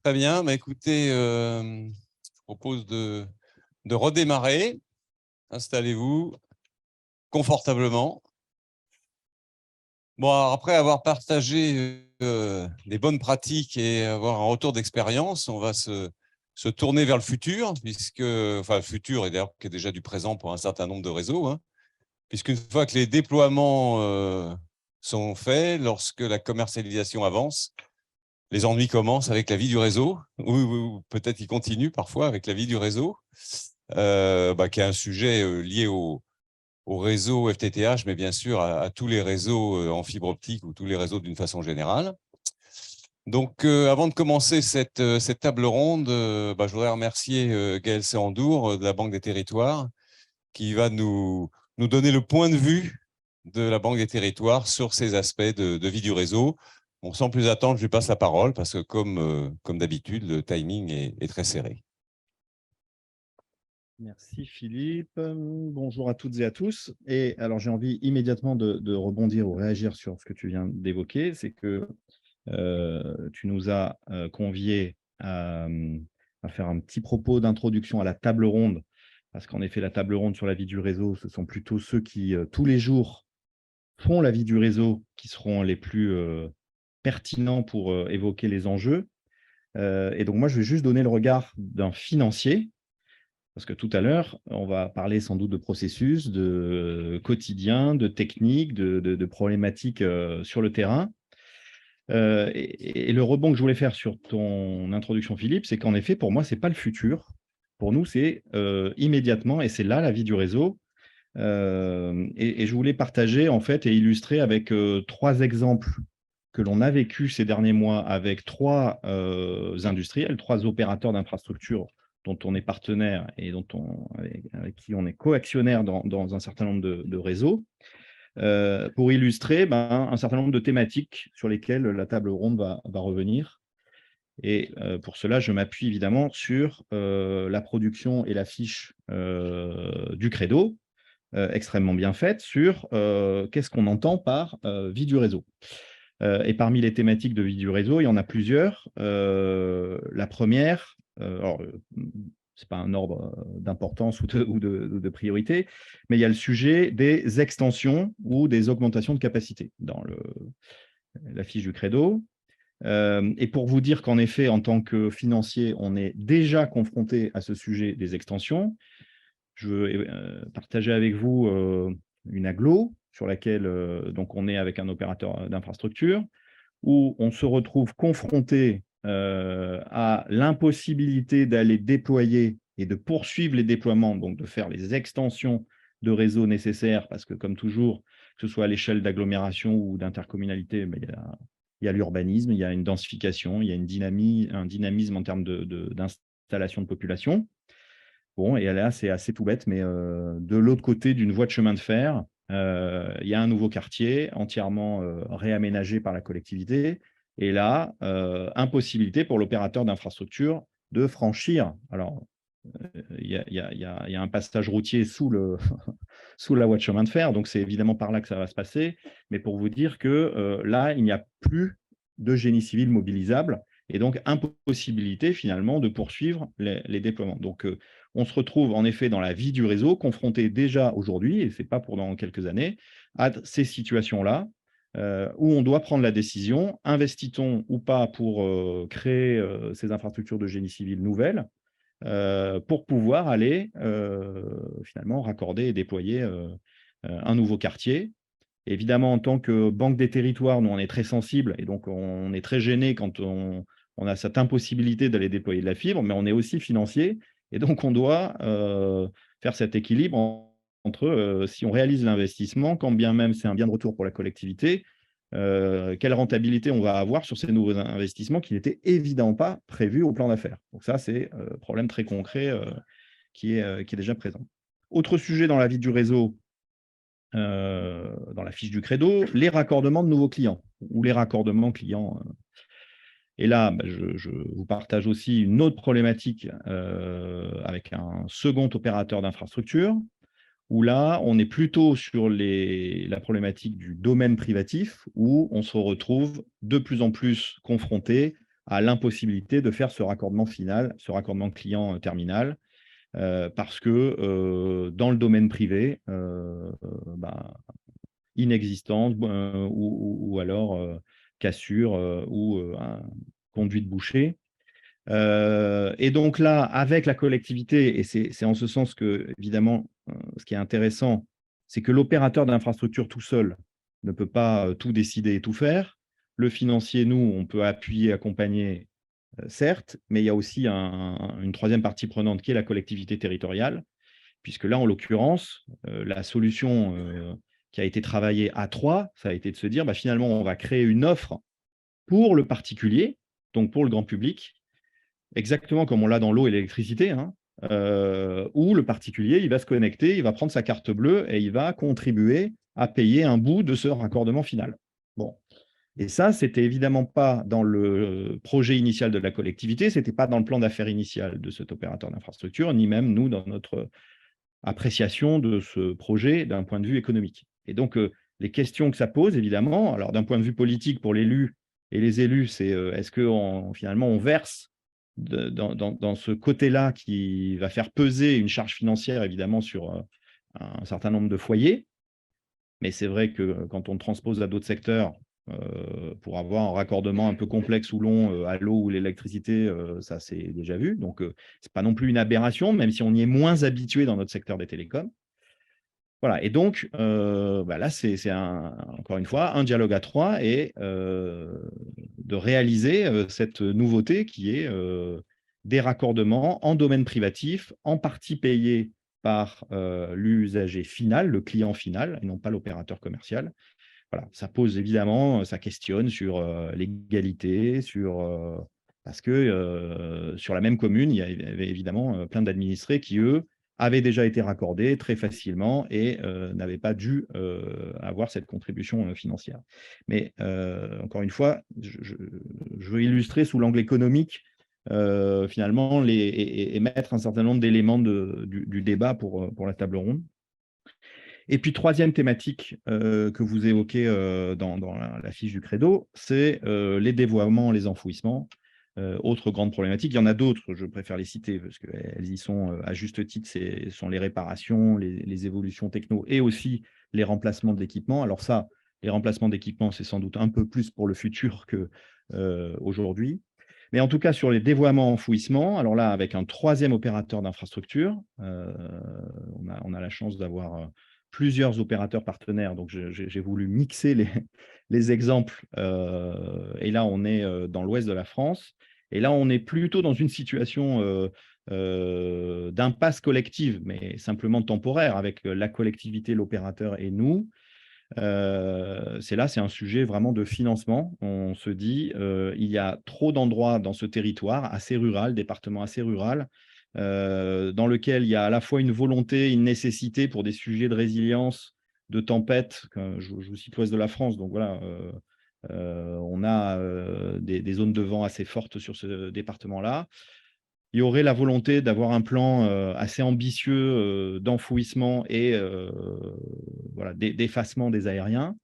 Très bien. Écoutez, je propose de redémarrer. Installez-vous confortablement. Bon, après avoir partagé les bonnes pratiques et avoir un retour d'expérience, on va se tourner vers le futur, le futur est d'ailleurs qui est déjà du présent pour un certain nombre de réseaux, hein, puisqu'une fois que les déploiements sont faits, lorsque la commercialisation avance, les ennuis commencent avec la vie du réseau, ou peut-être qu'ils continuent parfois avec la vie du réseau, qui est un sujet lié au réseau FTTH, mais bien sûr à tous les réseaux en fibre optique ou tous les réseaux d'une façon générale. Donc, avant de commencer cette table ronde, je voudrais remercier Gaël Séandour de la Banque des Territoires qui va nous donner le point de vue de la Banque des Territoires sur ces aspects de vie du réseau. Bon, sans plus attendre, je lui passe la parole parce que, comme d'habitude, le timing est très serré. Merci Philippe. Bonjour à toutes et à tous. Et alors, j'ai envie immédiatement de rebondir ou réagir sur ce que tu viens d'évoquer. C'est que tu nous as conviés à faire un petit propos d'introduction à la table ronde. Parce qu'en effet, la table ronde sur la vie du réseau, ce sont plutôt ceux qui, tous les jours, font la vie du réseau qui seront les plus pertinents pour évoquer les enjeux. Et donc, moi, je vais juste donner le regard d'un financier, parce que tout à l'heure, on va parler sans doute de processus, de quotidien, de techniques, de problématiques sur le terrain. Et le rebond que je voulais faire sur ton introduction, Philippe, c'est qu'en effet, pour moi, ce n'est pas le futur. Pour nous, c'est immédiatement, et c'est là la vie du réseau. Et je voulais partager en fait et illustrer avec 3 exemples que l'on a vécu ces derniers mois avec 3 industriels, 3 opérateurs d'infrastructures dont on est partenaire et avec qui on est coactionnaire dans un certain nombre de réseaux, pour illustrer un certain nombre de thématiques sur lesquelles la table ronde va revenir. Et pour cela, je m'appuie évidemment sur la production et la fiche du Credo, extrêmement bien faite, sur qu'est-ce qu'on entend par vie du réseau. Et parmi les thématiques de vie du réseau, il y en a plusieurs. La première, ce n'est pas un ordre d'importance ou de priorité, mais il y a le sujet des extensions ou des augmentations de capacité dans la fiche du Credo. Et pour vous dire qu'en effet, en tant que financier, on est déjà confronté à ce sujet des extensions, je veux partager avec vous une agglo sur laquelle donc on est avec un opérateur d'infrastructure, où on se retrouve confronté à l'impossibilité d'aller déployer et de poursuivre les déploiements, donc de faire les extensions de réseau nécessaires, parce que comme toujours, que ce soit à l'échelle d'agglomération ou d'intercommunalité, il y a l'urbanisme, il y a une densification, il y a un dynamisme en termes d'installation de population. Bon, et là, c'est assez tout bête, mais de l'autre côté d'une voie de chemin de fer, il y a un nouveau quartier entièrement réaménagé par la collectivité. Et là, impossibilité pour l'opérateur d'infrastructure de franchir. Alors, il y a un passage routier sous la voie de chemin de fer, donc c'est évidemment par là que ça va se passer. Mais pour vous dire que là, il n'y a plus de génie civil mobilisable et donc impossibilité finalement de poursuivre les déploiements. Donc, on se retrouve en effet dans la vie du réseau, confronté déjà aujourd'hui, et ce n'est pas pour dans quelques années, à ces situations-là, où on doit prendre la décision, investit-on ou pas pour créer ces infrastructures de génie civil nouvelles, pour pouvoir aller finalement raccorder et déployer un nouveau quartier. Évidemment, en tant que Banque des Territoires, nous, on est très sensibles et donc on est très gêné quand on a cette impossibilité d'aller déployer de la fibre, mais on est aussi financier et donc on doit faire cet équilibre entre si on réalise l'investissement, quand bien même c'est un bien de retour pour la collectivité, quelle rentabilité on va avoir sur ces nouveaux investissements qui n'étaient évidemment pas prévus au plan d'affaires. Donc ça, c'est un problème très concret qui est déjà présent. Autre sujet dans la vie du réseau, dans la fiche du Credo, les raccordements de nouveaux clients ou les raccordements clients. Et là, je vous partage aussi une autre problématique avec un second opérateur d'infrastructure, où là, on est plutôt sur la problématique du domaine privatif, où on se retrouve de plus en plus confronté à l'impossibilité de faire ce raccordement final, ce raccordement client terminal, parce que dans le domaine privé, inexistence ou alors cassure ou conduite bouchée. Et donc là, avec la collectivité, et c'est en ce sens que, évidemment, ce qui est intéressant, c'est que l'opérateur d'infrastructure tout seul ne peut pas tout décider et tout faire. Le financier, nous, on peut appuyer, accompagner, certes, mais il y a aussi une troisième partie prenante qui est la collectivité territoriale, puisque là, en l'occurrence, la solution qui a été travaillée à trois, ça a été de se dire, finalement, on va créer une offre pour le particulier, donc pour le grand public, exactement comme on l'a dans l'eau et l'électricité, hein, où le particulier, il va se connecter, il va prendre sa carte bleue et il va contribuer à payer un bout de ce raccordement final. Bon. Et ça, c'était évidemment pas dans le projet initial de la collectivité, c'était pas dans le plan d'affaires initial de cet opérateur d'infrastructure, ni même nous dans notre appréciation de ce projet d'un point de vue économique. Et donc, les questions que ça pose, évidemment, alors d'un point de vue politique pour l'élu et les élus, c'est est-ce que finalement on verse dans ce côté-là qui va faire peser une charge financière, évidemment, sur un certain nombre de foyers. Mais c'est vrai que quand on transpose à d'autres secteurs, pour avoir un raccordement un peu complexe ou long à l'eau ou l'électricité, ça c'est déjà vu. Donc, ce n'est pas non plus une aberration, même si on y est moins habitué dans notre secteur des télécoms. Voilà, et donc là, c'est encore une fois un dialogue à trois et de réaliser cette nouveauté qui est des raccordements en domaine privatif, en partie payés par l'usager final, le client final, et non pas l'opérateur commercial. Voilà, ça pose évidemment, ça questionne sur l'égalité, parce que sur la même commune, il y avait évidemment plein d'administrés qui, eux, avaient déjà été raccordés très facilement et n'avaient pas dû avoir cette contribution financière. Mais encore une fois, je veux illustrer sous l'angle économique finalement et mettre un certain nombre d'éléments du débat pour la table ronde. Et puis, troisième thématique que vous évoquez dans la fiche du Credo, c'est les dévoiements, les enfouissements. Autre grande problématique, il y en a d'autres, je préfère les citer parce qu'elles y sont à juste titre, ce sont les réparations, les évolutions techno et aussi les remplacements d'équipements. Alors ça, les remplacements d'équipements, c'est sans doute un peu plus pour le futur qu'aujourd'hui. Mais en tout cas, sur les dévoiements enfouissements, alors là, avec un troisième opérateur d'infrastructure, on a la chance d'avoir plusieurs opérateurs partenaires, donc j'ai voulu mixer les exemples. Et là, on est dans l'ouest de la France. Et là, on est plutôt dans une situation d'impasse collective, mais simplement temporaire, avec la collectivité, l'opérateur et nous. C'est un sujet vraiment de financement. On se dit, il y a trop d'endroits dans ce territoire assez rural, département assez rural, dans lequel il y a à la fois une volonté, une nécessité pour des sujets de résilience, de tempête. Je vous cite l'ouest de la France, donc voilà, on a des zones de vent assez fortes sur ce département-là. Il y aurait la volonté d'avoir un plan assez ambitieux d'enfouissement et d'effacement des aériens,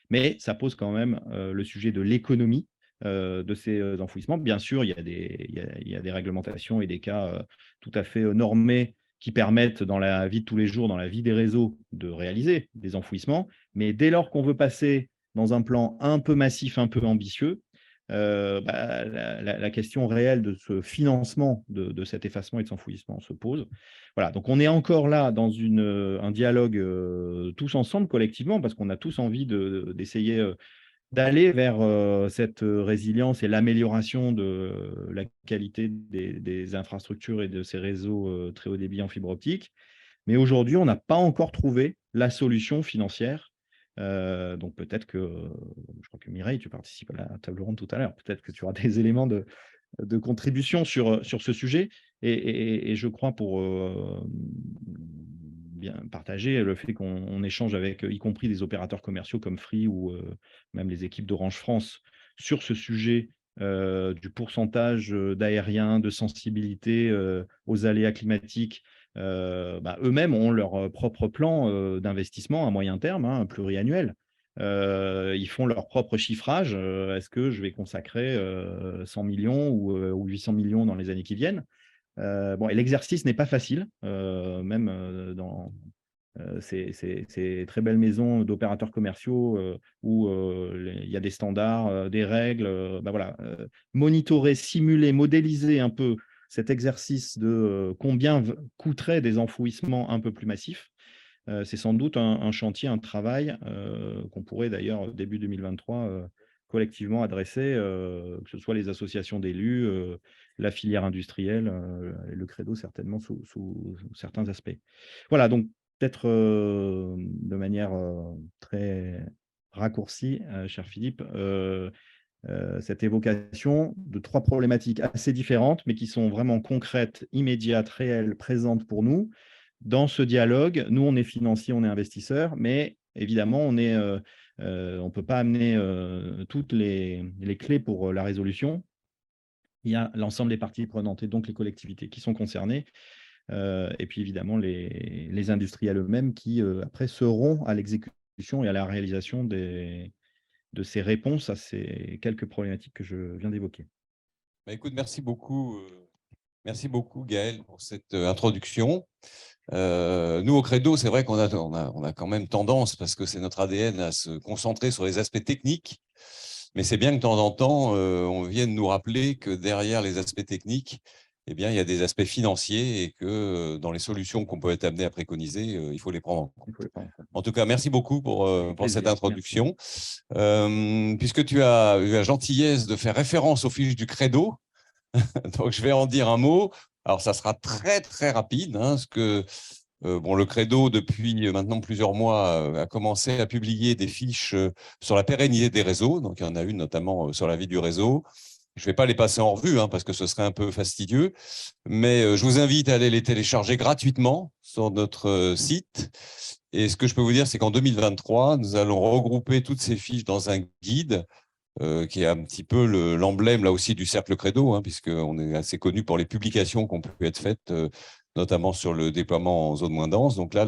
mais ça pose quand même le sujet de l'économie de ces enfouissements. Bien sûr, il y a des réglementations et des cas tout à fait normés qui permettent dans la vie de tous les jours, dans la vie des réseaux, de réaliser des enfouissements. Mais dès lors qu'on veut passer dans un plan un peu massif, un peu ambitieux, la question réelle de ce financement de cet effacement et de cet enfouissement se pose. Voilà, donc on est encore là dans un dialogue tous ensemble, collectivement, parce qu'on a tous envie d'essayer d'aller vers cette résilience et l'amélioration de la qualité des infrastructures et de ces réseaux très haut débit en fibre optique. Mais aujourd'hui, on n'a pas encore trouvé la solution financière. Donc peut-être que, je crois que Mireille, tu participes à la table ronde tout à l'heure, peut-être que tu auras des éléments de contribution sur ce sujet. Et je crois pour bien partager le fait qu'on échange avec, y compris des opérateurs commerciaux comme Free ou même les équipes d'Orange France, sur ce sujet du pourcentage d'aériens, de sensibilité aux aléas climatiques. Eux-mêmes ont leur propre plan d'investissement à moyen terme, pluriannuel. Ils font leur propre chiffrage. Est-ce que je vais consacrer 100 millions ou 800 millions dans les années qui viennent? Bon, et l'exercice n'est pas facile, même dans ces très belles maisons d'opérateurs commerciaux où il y a des standards, des règles. Ben voilà, monitorer, simuler, modéliser un peu cet exercice de combien coûteraient des enfouissements un peu plus massifs. C'est sans doute un chantier, un travail qu'on pourrait d'ailleurs, début 2023, collectivement adresser, que ce soit les associations d'élus, la filière industrielle, et le Credo certainement sous certains aspects. Voilà, donc peut-être de manière très raccourcie, cher Philippe, cette évocation de 3 problématiques assez différentes, mais qui sont vraiment concrètes, immédiates, réelles, présentes pour nous. Dans ce dialogue, nous, on est financier, on est investisseur, mais évidemment, on ne peut pas amener toutes les clés pour la résolution. Il y a l'ensemble des parties prenantes et donc les collectivités qui sont concernées. Et puis évidemment, les industriels eux-mêmes qui, après, seront à l'exécution et à la réalisation de ces réponses à ces quelques problématiques que je viens d'évoquer. Bah, écoute, merci beaucoup Gaël pour cette introduction. Nous, au Credo, c'est vrai qu'on a quand même tendance, parce que c'est notre ADN, à se concentrer sur les aspects techniques. Mais c'est bien que de temps en temps, on vienne nous rappeler que derrière les aspects techniques, eh bien, il y a des aspects financiers et que dans les solutions qu'on peut être amené à préconiser, il faut les prendre en compte. En tout cas, merci beaucoup pour cette introduction. Puisque tu as eu la gentillesse de faire référence aux fiches du Credo, donc je vais en dire un mot. Alors, ça sera très, très rapide, hein, parce que le Credo, depuis maintenant plusieurs mois, a commencé à publier des fiches sur la pérennité des réseaux. Donc, il y en a une notamment sur la vie du réseau. Je ne vais pas les passer en revue, hein, parce que ce serait un peu fastidieux, mais je vous invite à aller les télécharger gratuitement sur notre site. Et ce que je peux vous dire, c'est qu'en 2023, nous allons regrouper toutes ces fiches dans un guide qui est un petit peu l'emblème là aussi du Cercle Credo, hein, puisqu'on est assez connu pour les publications qui ont pu être faites, notamment sur le déploiement en zone moins dense. Donc là,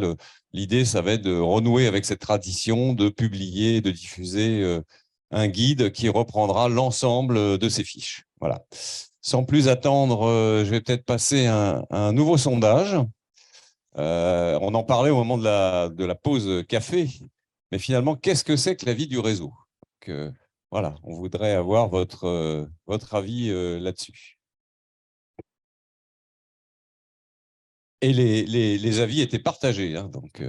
l'idée, ça va être de renouer avec cette tradition de publier, de diffuser un guide qui reprendra l'ensemble de ces fiches. Voilà. Sans plus attendre, je vais peut-être passer à un nouveau sondage. On en parlait au moment de la pause café, mais finalement, qu'est-ce que c'est que la vie du réseau? Donc, voilà, on voudrait avoir votre avis là-dessus. Et les avis étaient partagés, hein, donc…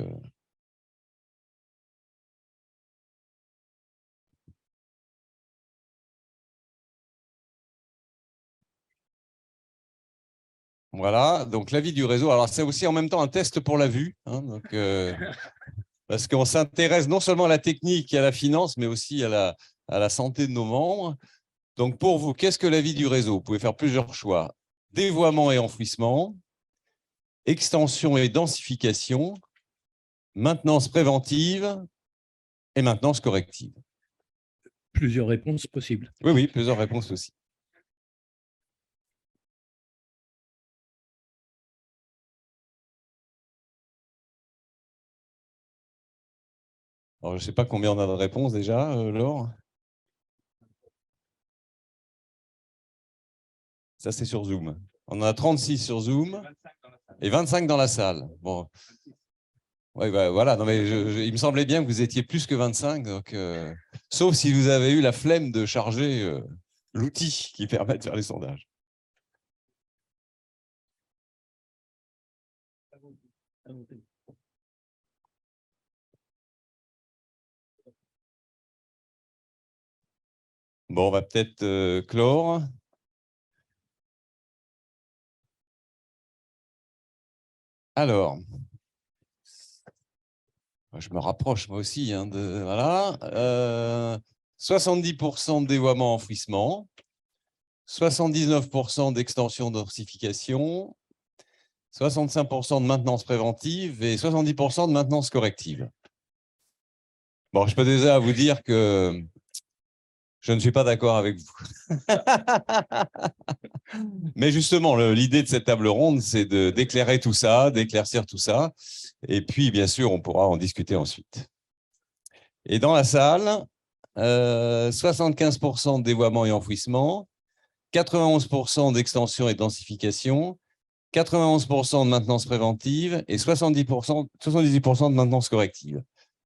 Voilà, donc l'avis du réseau. Alors, c'est aussi en même temps un test pour la vue, hein, donc, parce qu'on s'intéresse non seulement à la technique et à la finance, mais aussi à la santé de nos membres. Donc, pour vous, qu'est-ce que l'avis du réseau? Vous pouvez faire plusieurs choix. Dévoiement et enfouissement, extension et densification, maintenance préventive et maintenance corrective. Plusieurs réponses possibles. Oui, oui, plusieurs réponses aussi. Alors, je ne sais pas combien on a de réponses déjà, Laure. Ça, c'est sur Zoom. On en a 36 sur Zoom et 25 dans la salle. Bon. Ouais, bah, voilà. Non, mais il me semblait bien que vous étiez plus que 25. Donc, sauf si vous avez eu la flemme de charger l'outil qui permet de faire les sondages. Bon, on va peut-être clore. Alors, je me rapproche moi aussi. Hein, voilà. 70% de dévoiement enfouissement, 79% d'extension densification, 65% de maintenance préventive et 70% de maintenance corrective. Bon, je peux déjà vous dire que je ne suis pas d'accord avec vous. Mais justement, l'idée de cette table ronde, c'est d'éclairer tout ça, d'éclaircir tout ça. Et puis, bien sûr, on pourra en discuter ensuite. Et dans la salle, 75% de dévoiement et enfouissement, 91% d'extension et densification, 91% de maintenance préventive et 78% de maintenance corrective.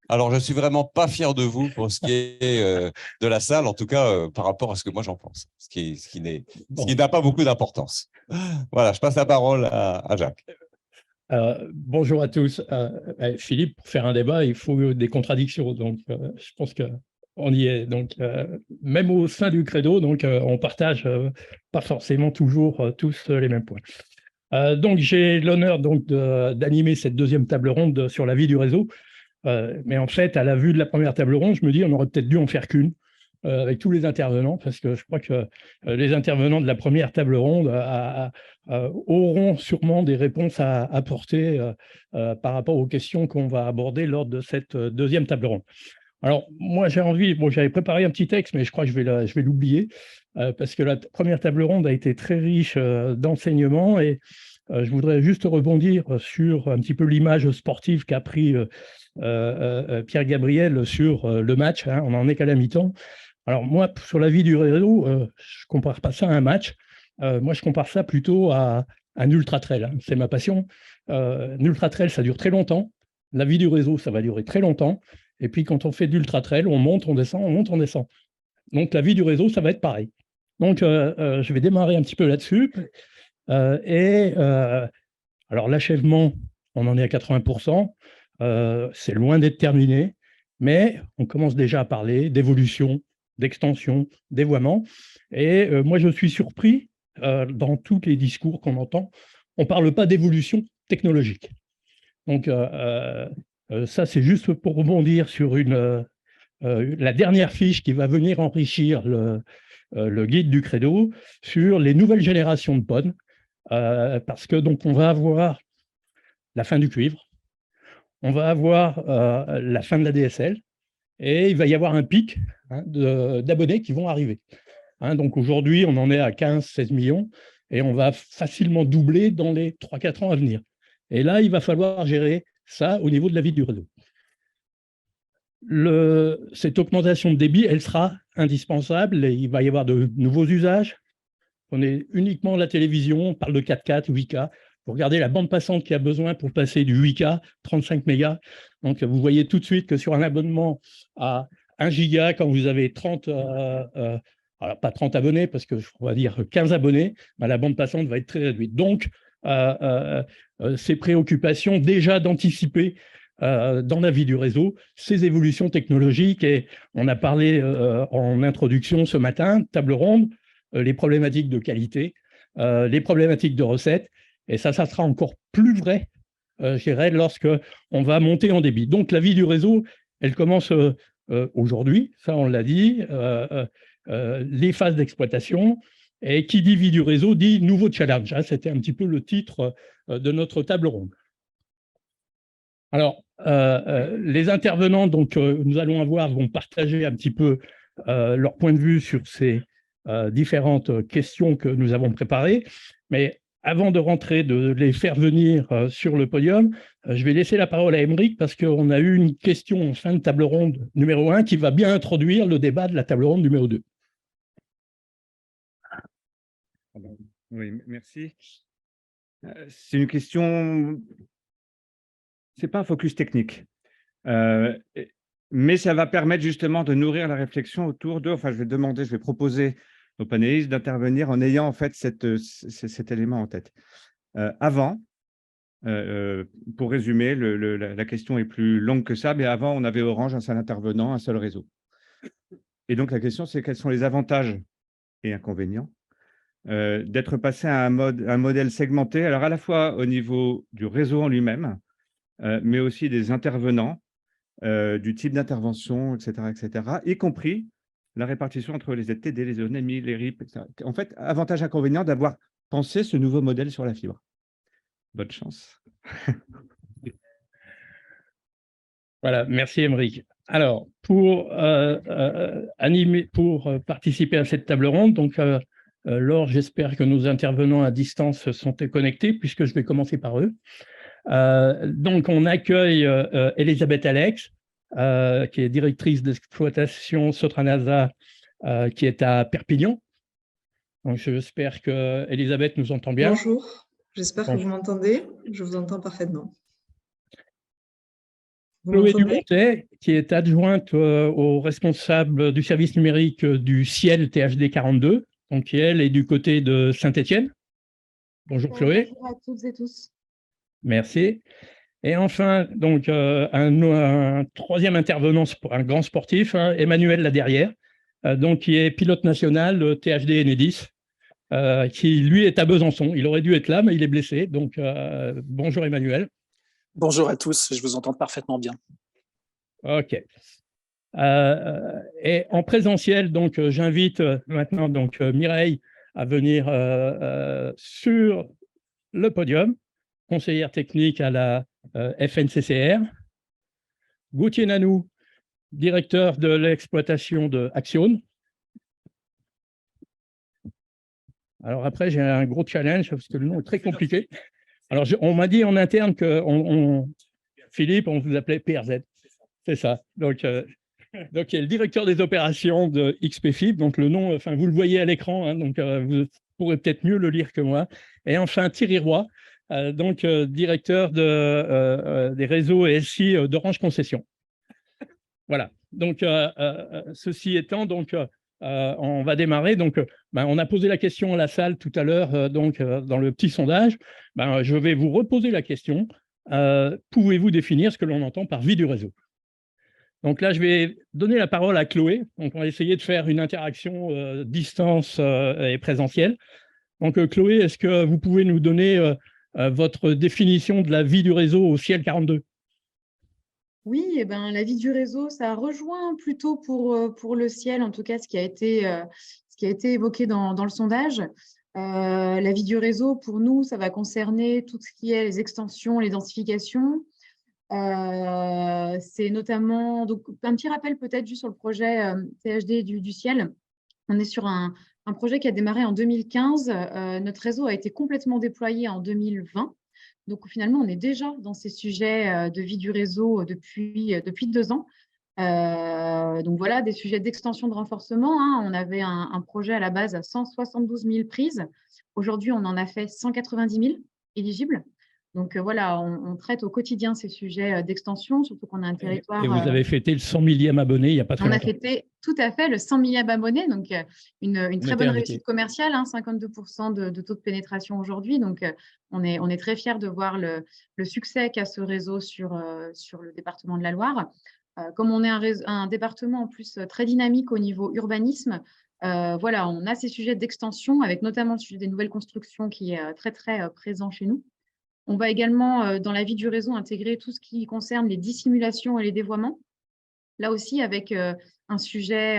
Alors, je ne suis vraiment pas fier de vous pour ce qui est de la salle, en tout cas par rapport à ce que moi j'en pense, ce qui n'a pas beaucoup d'importance. Voilà, je passe la parole à Jacques. Bonjour à tous. Philippe, pour faire un débat, il faut des contradictions. Donc, je pense qu'on y est. Donc, même au sein du credo, donc, on partage pas forcément toujours tous les mêmes points. Donc, j'ai l'honneur d'animer cette deuxième table ronde sur la vie du réseau. Mais en fait, à la vue de la première table ronde, je me dis on aurait peut-être dû en faire qu'une avec tous les intervenants, parce que je crois que les intervenants de la première table ronde auront sûrement des réponses à apporter par rapport aux questions qu'on va aborder lors de cette deuxième table ronde. Alors, moi, j'ai envie, j'avais préparé un petit texte, mais je crois que je vais l'oublier, parce que la première table ronde a été très riche d'enseignements, et je voudrais juste rebondir sur un petit peu l'image sportive qu'a pris Pierre Gabriel sur le match. On n'en est qu'à la mi-temps. Alors moi, sur la vie du réseau, je ne compare pas ça à un match. Moi, je compare ça plutôt à un ultra-trail. C'est ma passion. Un ultra-trail, ça dure très longtemps. La vie du réseau, ça va durer très longtemps. Et puis, quand on fait d'ultra-trail, on monte, on descend, on monte, on descend. Donc, la vie du réseau, ça va être pareil. Donc, je vais démarrer un petit peu là-dessus. Alors, l'achèvement, on en est à 80%. C'est loin d'être terminé, mais on commence déjà à parler d'évolution, d'extension, dévoiement. Et moi, je suis surpris, dans tous les discours qu'on entend, on ne parle pas d'évolution technologique. Donc, ça, c'est juste pour rebondir sur la dernière fiche qui va venir enrichir le guide du credo sur les nouvelles générations de PON, parce que donc on va avoir la fin du cuivre, on va avoir la fin de la DSL, et il va y avoir un pic d'abonnés qui vont arriver. Donc aujourd'hui, on en est à 15-16 millions, et on va facilement doubler dans les 3-4 ans à venir. Et là, il va falloir gérer ça au niveau de la vie du réseau. Cette augmentation de débit, elle sera indispensable, et il va y avoir de nouveaux usages. On est uniquement la télévision, on parle de 4K, 8K. Vous regardez la bande passante qui a besoin pour passer du 8K, 35 mégas. Donc, vous voyez tout de suite que sur un abonnement à 1 giga, quand vous avez 30, alors pas 30 abonnés, parce que on va dire 15 abonnés, la bande passante va être très réduite. Donc, ces préoccupations déjà d'anticiper dans la vie du réseau, ces évolutions technologiques. Et on a parlé en introduction ce matin, table ronde, les problématiques de qualité, les problématiques de recettes. Et ça sera encore plus vrai, je dirais, lorsqu'on va monter en débit. Donc, la vie du réseau, elle commence aujourd'hui, ça on l'a dit, les phases d'exploitation. Et qui dit vie du réseau dit nouveau challenge. C'était un petit peu le titre de notre table ronde. Alors, les intervenants, donc, nous allons avoir, vont partager un petit peu leur point de vue sur ces différentes questions que nous avons préparées. Mais avant de rentrer, de les faire venir sur le podium, je vais laisser la parole à Aymeric, parce qu'on a eu une question en fin de table ronde numéro 1 qui va bien introduire le débat de la table ronde numéro 2. Oui, merci. C'est une question, c'est pas un focus technique, mais ça va permettre justement de nourrir la réflexion autour de, enfin je vais proposer aux panélistes d'intervenir en ayant en fait cet élément en tête. Pour résumer, la question est plus longue que ça, mais avant on avait Orange, un seul intervenant, un seul réseau. Et donc la question c'est quels sont les avantages et inconvénients d'être passé à un modèle segmenté, alors à la fois au niveau du réseau en lui-même, mais aussi des intervenants, du type d'intervention, etc., y compris la répartition entre les ZTD, les ONMI, les RIP, etc. En fait, avantage inconvénient d'avoir pensé ce nouveau modèle sur la fibre. Bonne chance. Voilà, merci Aymeric. Alors, pour participer à cette table ronde, donc Laure, j'espère que nos intervenants à distance sont connectés, puisque je vais commencer par eux. Donc, on accueille Elisabeth Alex, qui est directrice d'exploitation Sotranasa, qui est à Perpignan. Donc, j'espère que Elisabeth nous entend bien. Bonjour, j'espère que Bonjour. vous m'entendez. Je vous entends parfaitement. Vous Chloé m'entendez? Dumontet, qui est adjointe au responsable du service numérique du Ciel THD 42, donc qui elle est du côté de Saint-Étienne. Bonjour Chloé. Bonjour à toutes et tous. Merci. Et enfin, donc, un troisième intervenant, un grand sportif, hein, Emmanuel Laderrière, donc, qui est pilote national THD Enedis, qui lui est à Besançon. Il aurait dû être là, mais il est blessé. Donc, bonjour Emmanuel. Bonjour à tous, je vous entends parfaitement bien. OK. Et en présentiel, donc, j'invite maintenant donc, Mireille à venir sur le podium, conseillère technique à la FNCCR. Gauthier Nanou, directeur de l'exploitation de Axione. Alors après, j'ai un gros challenge parce que le nom est très compliqué. Alors, on m'a dit en interne que Philippe, on vous appelait PRZ. C'est ça. Donc, il y a le directeur des opérations de XPFIB. Donc, le nom, enfin, vous le voyez à l'écran. Hein, donc, vous pourrez peut-être mieux le lire que moi. Et enfin, Thierry Roy, donc directeur des réseaux et SI d'Orange Concession. Voilà. Donc, ceci étant, donc, on va démarrer. Donc, on a posé la question à la salle tout à l'heure, donc dans le petit sondage. Je vais vous reposer la question. Pouvez-vous définir ce que l'on entend par vie du réseau? Donc là, je vais donner la parole à Chloé. Donc, on va essayer de faire une interaction distance et présentielle. Donc, Chloé, est-ce que vous pouvez nous donner votre définition de la vie du réseau au Ciel 42? Oui, eh ben, la vie du réseau, ça rejoint plutôt pour le Ciel, en tout cas, ce qui a été évoqué dans le sondage. La vie du réseau, pour nous, ça va concerner tout ce qui est les extensions, les densifications. C'est notamment, donc, un petit rappel peut-être juste sur le projet THD du Ciel. On est sur un projet qui a démarré en 2015. Notre réseau a été complètement déployé en 2020. Donc, finalement, on est déjà dans ces sujets de vie du réseau depuis 2 ans. Donc, voilà, des sujets d'extension de renforcement. Hein. On avait un projet à la base à 172 000 prises. Aujourd'hui, on en a fait 190 000 éligibles. Donc, voilà, on traite au quotidien ces sujets d'extension, surtout qu'on a un territoire… Et vous avez fêté le 100 millième abonné il n'y a pas très longtemps. On a fêté tout à fait le 100 millième abonné, donc une très bonne réussite commerciale, hein, 52% de taux de pénétration aujourd'hui. Donc, on est très fiers de voir le succès qu'a ce réseau sur le département de la Loire. Comme on est un département en plus très dynamique au niveau urbanisme, voilà, on a ces sujets d'extension, avec notamment le sujet des nouvelles constructions qui est très, très présent chez nous. On va également, dans la vie du réseau, intégrer tout ce qui concerne les dissimulations et les dévoiements. Là aussi, avec un sujet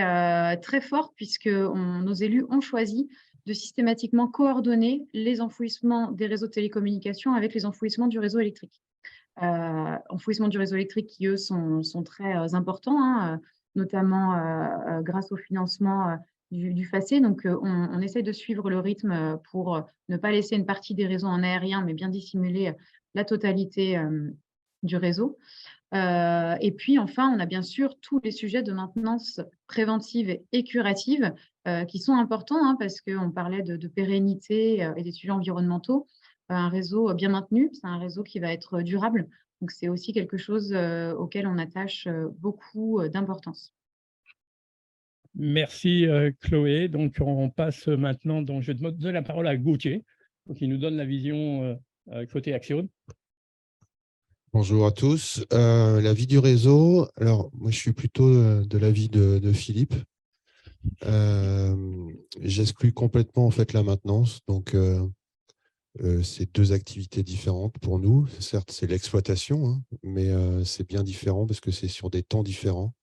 très fort, puisque nos élus ont choisi de systématiquement coordonner les enfouissements des réseaux de télécommunications avec les enfouissements du réseau électrique. Enfouissements du réseau électrique qui, eux, sont très importants, hein, notamment grâce au financement du FACÉ. Donc, on essaie de suivre le rythme pour ne pas laisser une partie des réseaux en aérien, mais bien dissimuler la totalité du réseau. Et puis, enfin, on a bien sûr tous les sujets de maintenance préventive et curative qui sont importants, hein, parce qu'on parlait de pérennité et des sujets environnementaux. Un réseau bien maintenu, c'est un réseau qui va être durable. Donc, c'est aussi quelque chose auquel on attache beaucoup d'importance. Merci Chloé. Donc, on passe maintenant, donc, je vais donner la parole à Gauthier, qui nous donne la vision côté Axione. Bonjour à tous. La vie du réseau, alors moi je suis plutôt de l'avis de Philippe. J'exclus complètement en fait la maintenance, donc c'est deux activités différentes pour nous. Certes, c'est l'exploitation, hein, mais c'est bien différent parce que c'est sur des temps différents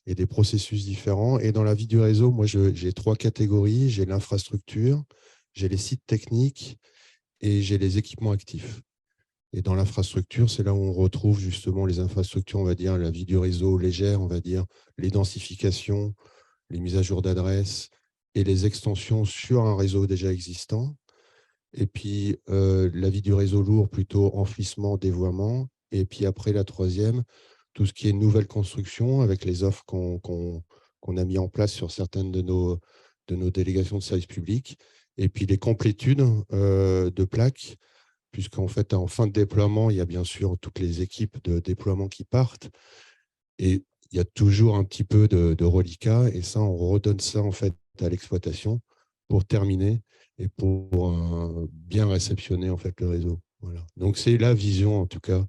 et des processus différents. Et dans la vie du réseau, moi j'ai 3 catégories. J'ai l'infrastructure, j'ai les sites techniques et j'ai les équipements actifs. Et dans l'infrastructure, c'est là où on retrouve justement les infrastructures, on va dire, la vie du réseau légère, on va dire, les densifications, les mises à jour d'adresses et les extensions sur un réseau déjà existant. Et puis, la vie du réseau lourd, plutôt enfouissement, dévoiement. Et puis après, la troisième, tout ce qui est nouvelle construction avec les offres qu'on a mis en place sur certaines de nos délégations de services publics, et puis les complétudes de plaques, puisqu'en fait, en fin de déploiement, il y a bien sûr toutes les équipes de déploiement qui partent, et il y a toujours un petit peu de reliquat, et ça, on redonne ça en fait à l'exploitation pour terminer et pour bien réceptionner en fait le réseau. Voilà. Donc, c'est la vision, en tout cas,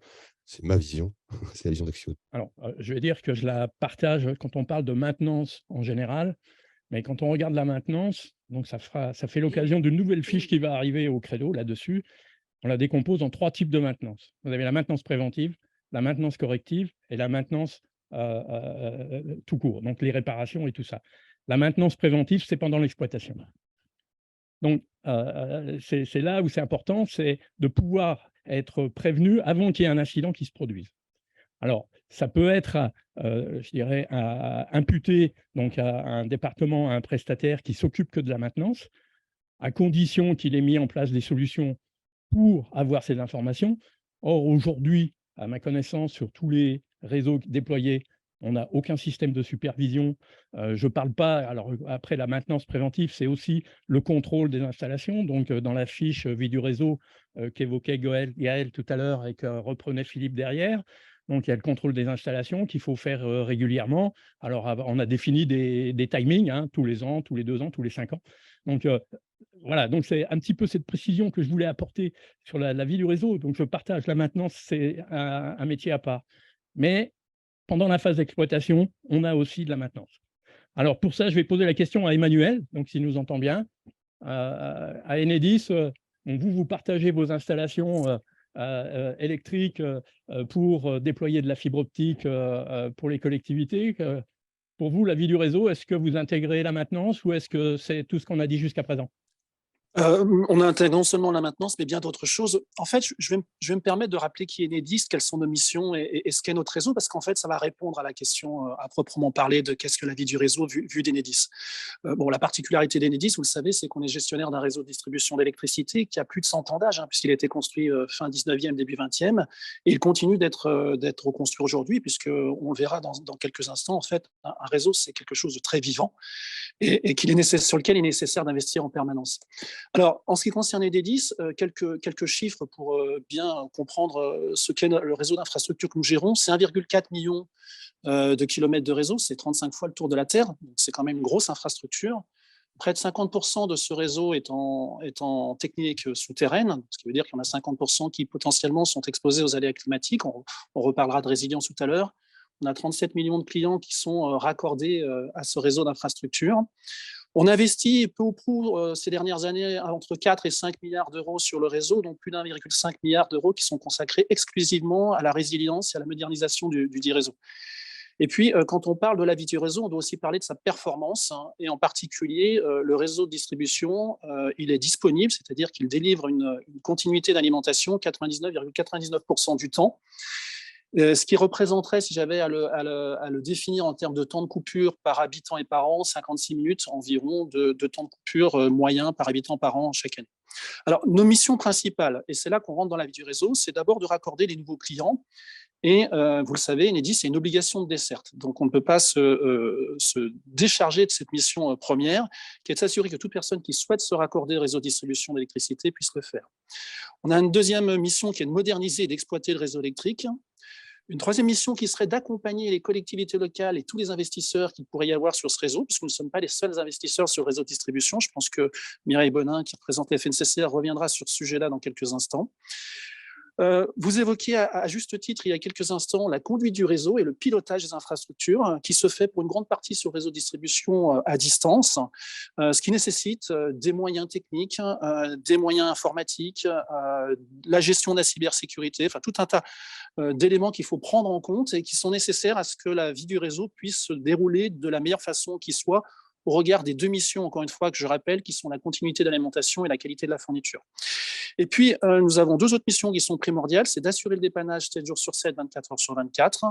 c'est ma vision, c'est la vision d'Axio. Alors, je vais dire que je la partage quand on parle de maintenance en général, mais quand on regarde la maintenance, donc ça fait l'occasion d'une nouvelle fiche qui va arriver au Credo là-dessus. On la décompose en 3 types de maintenance. Vous avez la maintenance préventive, la maintenance corrective et la maintenance tout court, donc les réparations et tout ça. La maintenance préventive, c'est pendant l'exploitation. Donc, c'est là où c'est important, c'est de pouvoir être prévenu avant qu'il y ait un incident qui se produise. Alors, ça peut être, je dirais, imputé donc, à un département, à un prestataire qui s'occupe que de la maintenance, à condition qu'il ait mis en place des solutions pour avoir ces informations. Or, aujourd'hui, à ma connaissance, sur tous les réseaux déployés, on n'a aucun système de supervision. Je ne parle pas, alors après la maintenance préventive, c'est aussi le contrôle des installations. Donc, dans la fiche vie du réseau qu'évoquait Gaël tout à l'heure et que reprenait Philippe derrière, donc il y a le contrôle des installations qu'il faut faire régulièrement. Alors, on a défini des timings, hein, tous les ans, tous les 2 ans, tous les 5 ans. Donc, voilà, donc c'est un petit peu cette précision que je voulais apporter sur la vie du réseau. Donc, je partage la maintenance, c'est un métier à part. Mais pendant la phase d'exploitation, on a aussi de la maintenance. Alors, pour ça, je vais poser la question à Emmanuel, donc s'il nous entend bien. À Enedis, vous partagez vos installations électriques pour déployer de la fibre optique pour les collectivités. Pour vous, la vie du réseau, est-ce que vous intégrez la maintenance ou est-ce que c'est tout ce qu'on a dit jusqu'à présent ? On intègre non seulement la maintenance, mais bien d'autres choses. En fait, je vais me permettre de rappeler qui est Enedis, quelles sont nos missions et ce qu'est notre réseau, parce qu'en fait, ça va répondre à la question à proprement parler de qu'est-ce que la vie du réseau vu d'Enedis. Bon, la particularité d'Enedis, vous le savez, c'est qu'on est gestionnaire d'un réseau de distribution d'électricité qui a plus de 100 ans d'âge, hein, puisqu'il a été construit fin 19e, début 20e, et il continue d'être reconstruit aujourd'hui, puisqu'on le verra dans quelques instants. En fait, un réseau, c'est quelque chose de très vivant et sur lequel il est nécessaire d'investir en permanence. Alors, en ce qui concerne Enedis, quelques chiffres pour bien comprendre ce qu'est le réseau d'infrastructures que nous gérons. C'est 1,4 million de kilomètres de réseau, c'est 35 fois le tour de la Terre, donc c'est quand même une grosse infrastructure. Près de 50% de ce réseau est en technique souterraine, ce qui veut dire qu'il y en a 50% qui potentiellement sont exposés aux aléas climatiques. On reparlera de résilience tout à l'heure. On a 37 millions de clients qui sont raccordés à ce réseau d'infrastructures. On investit peu ou prou ces dernières années entre 4 et 5 milliards d'euros sur le réseau, donc plus d'1,5 milliard d'euros qui sont consacrés exclusivement à la résilience et à la modernisation du dit réseau. Et puis, quand on parle de la vie du réseau, on doit aussi parler de sa performance, hein, et en particulier, le réseau de distribution, il est disponible, c'est-à-dire qu'il délivre une continuité d'alimentation 99,99% du temps. Ce qui représenterait, si j'avais à le définir en termes de temps de coupure par habitant et par an, 56 minutes environ de temps de coupure moyen par habitant par an chaque année. Alors, nos missions principales, et c'est là qu'on rentre dans la vie du réseau, c'est d'abord de raccorder les nouveaux clients. Et vous le savez, Enedis, c'est une obligation de desserte. Donc, on ne peut pas se décharger de cette mission première, qui est de s'assurer que toute personne qui souhaite se raccorder au réseau de distribution d'électricité puisse le faire. On a une deuxième mission qui est de moderniser et d'exploiter le réseau électrique. Une troisième mission qui serait d'accompagner les collectivités locales et tous les investisseurs qu'il pourrait y avoir sur ce réseau, puisque nous ne sommes pas les seuls investisseurs sur le réseau de distribution. Je pense que Mireille Bonin, qui représente FNCCR, reviendra sur ce sujet-là dans quelques instants. Vous évoquiez à juste titre, il y a quelques instants, la conduite du réseau et le pilotage des infrastructures qui se fait pour une grande partie sur le réseau de distribution à distance, ce qui nécessite des moyens techniques, des moyens informatiques, la gestion de la cybersécurité, enfin tout un tas d'éléments qu'il faut prendre en compte et qui sont nécessaires à ce que la vie du réseau puisse se dérouler de la meilleure façon qui soit, au regard des deux missions, encore une fois, que je rappelle, qui sont la continuité d'alimentation et la qualité de la fourniture. Et puis, nous avons deux autres missions qui sont primordiales, c'est d'assurer le dépannage 7 jours sur 7, 24 heures sur 24,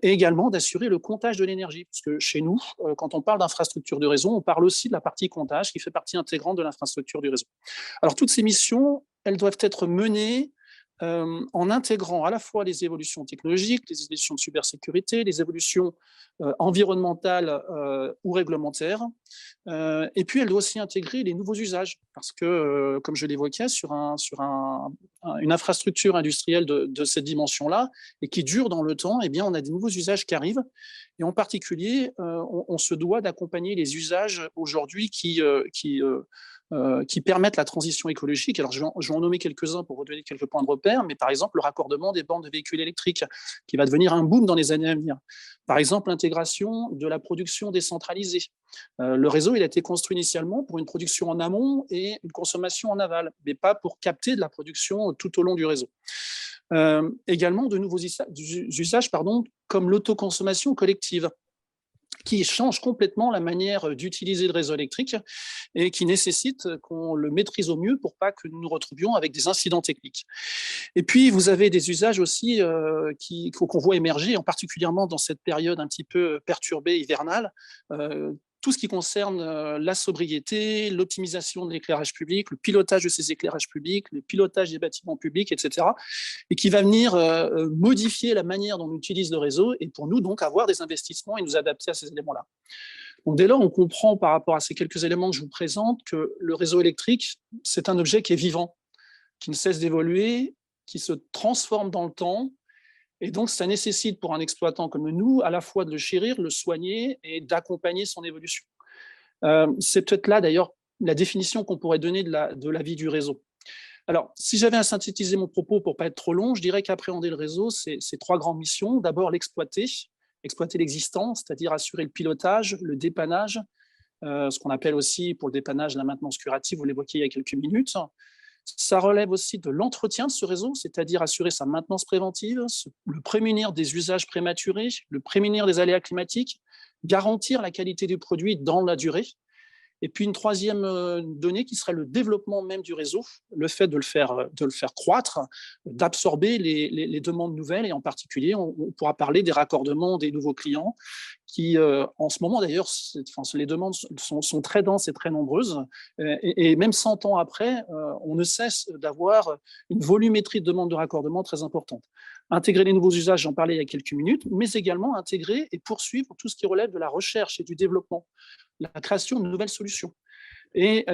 et également d'assurer le comptage de l'énergie, parce que chez nous, quand on parle d'infrastructure de réseau, on parle aussi de la partie comptage qui fait partie intégrante de l'infrastructure du réseau. Alors, toutes ces missions, elles doivent être menées en intégrant à la fois les évolutions technologiques, les évolutions de cybersécurité, les évolutions environnementales ou réglementaires. Et puis, elle doit aussi intégrer les nouveaux usages, parce que, comme je l'évoquais, sur une infrastructure industrielle de cette dimension-là, et qui dure dans le temps, eh bien, on a des nouveaux usages qui arrivent. Et en particulier, on se doit d'accompagner les usages aujourd'hui qui permettent la transition écologique. Alors, je vais en nommer quelques-uns pour vous donner quelques points de repère, mais par exemple, le raccordement des bornes de véhicules électriques, qui va devenir un boom dans les années à venir. Par exemple, l'intégration de la production décentralisée. Le réseau, il a été construit initialement pour une production en amont et une consommation en aval, mais pas pour capter de la production tout au long du réseau. Également, de nouveaux usages comme l'autoconsommation collective, qui change complètement la manière d'utiliser le réseau électrique et qui nécessite qu'on le maîtrise au mieux pour pas que nous nous retrouvions avec des incidents techniques. Et puis, vous avez des usages aussi qu'on voit émerger, en particulièrement dans cette période un petit peu perturbée hivernale, tout ce qui concerne la sobriété, l'optimisation de l'éclairage public, le pilotage de ces éclairages publics, le pilotage des bâtiments publics, etc. Et qui va venir modifier la manière dont on utilise le réseau et pour nous, donc, avoir des investissements et nous adapter à ces éléments-là. Donc, dès lors, on comprend par rapport à ces quelques éléments que je vous présente que le réseau électrique, c'est un objet qui est vivant, qui ne cesse d'évoluer, qui se transforme dans le temps. Et donc, ça nécessite pour un exploitant comme nous, à la fois de le chérir, le soigner et d'accompagner son évolution. C'est peut-être là, d'ailleurs, la définition qu'on pourrait donner de la vie du réseau. Alors, si j'avais à synthétiser mon propos pour ne pas être trop long, je dirais qu'appréhender le réseau, c'est trois grandes missions. D'abord, exploiter l'existant, c'est-à-dire assurer le pilotage, le dépannage, ce qu'on appelle aussi pour le dépannage la maintenance curative, vous l'évoquiez il y a quelques minutes. Ça relève aussi de l'entretien de ce réseau, c'est-à-dire assurer sa maintenance préventive, le prémunir des usages prématurés, le prémunir des aléas climatiques, garantir la qualité du produit dans la durée. Et puis une troisième donnée qui serait le développement même du réseau, le fait de le faire croître, d'absorber les demandes nouvelles, et en particulier, on pourra parler des raccordements des nouveaux clients qui, en ce moment d'ailleurs, les demandes sont très denses et très nombreuses, et même 100 ans après, on ne cesse d'avoir une volumétrie de demandes de raccordement très importante. Intégrer les nouveaux usages, j'en parlais il y a quelques minutes, mais également intégrer et poursuivre tout ce qui relève de la recherche et du développement, la création de nouvelles solutions. Et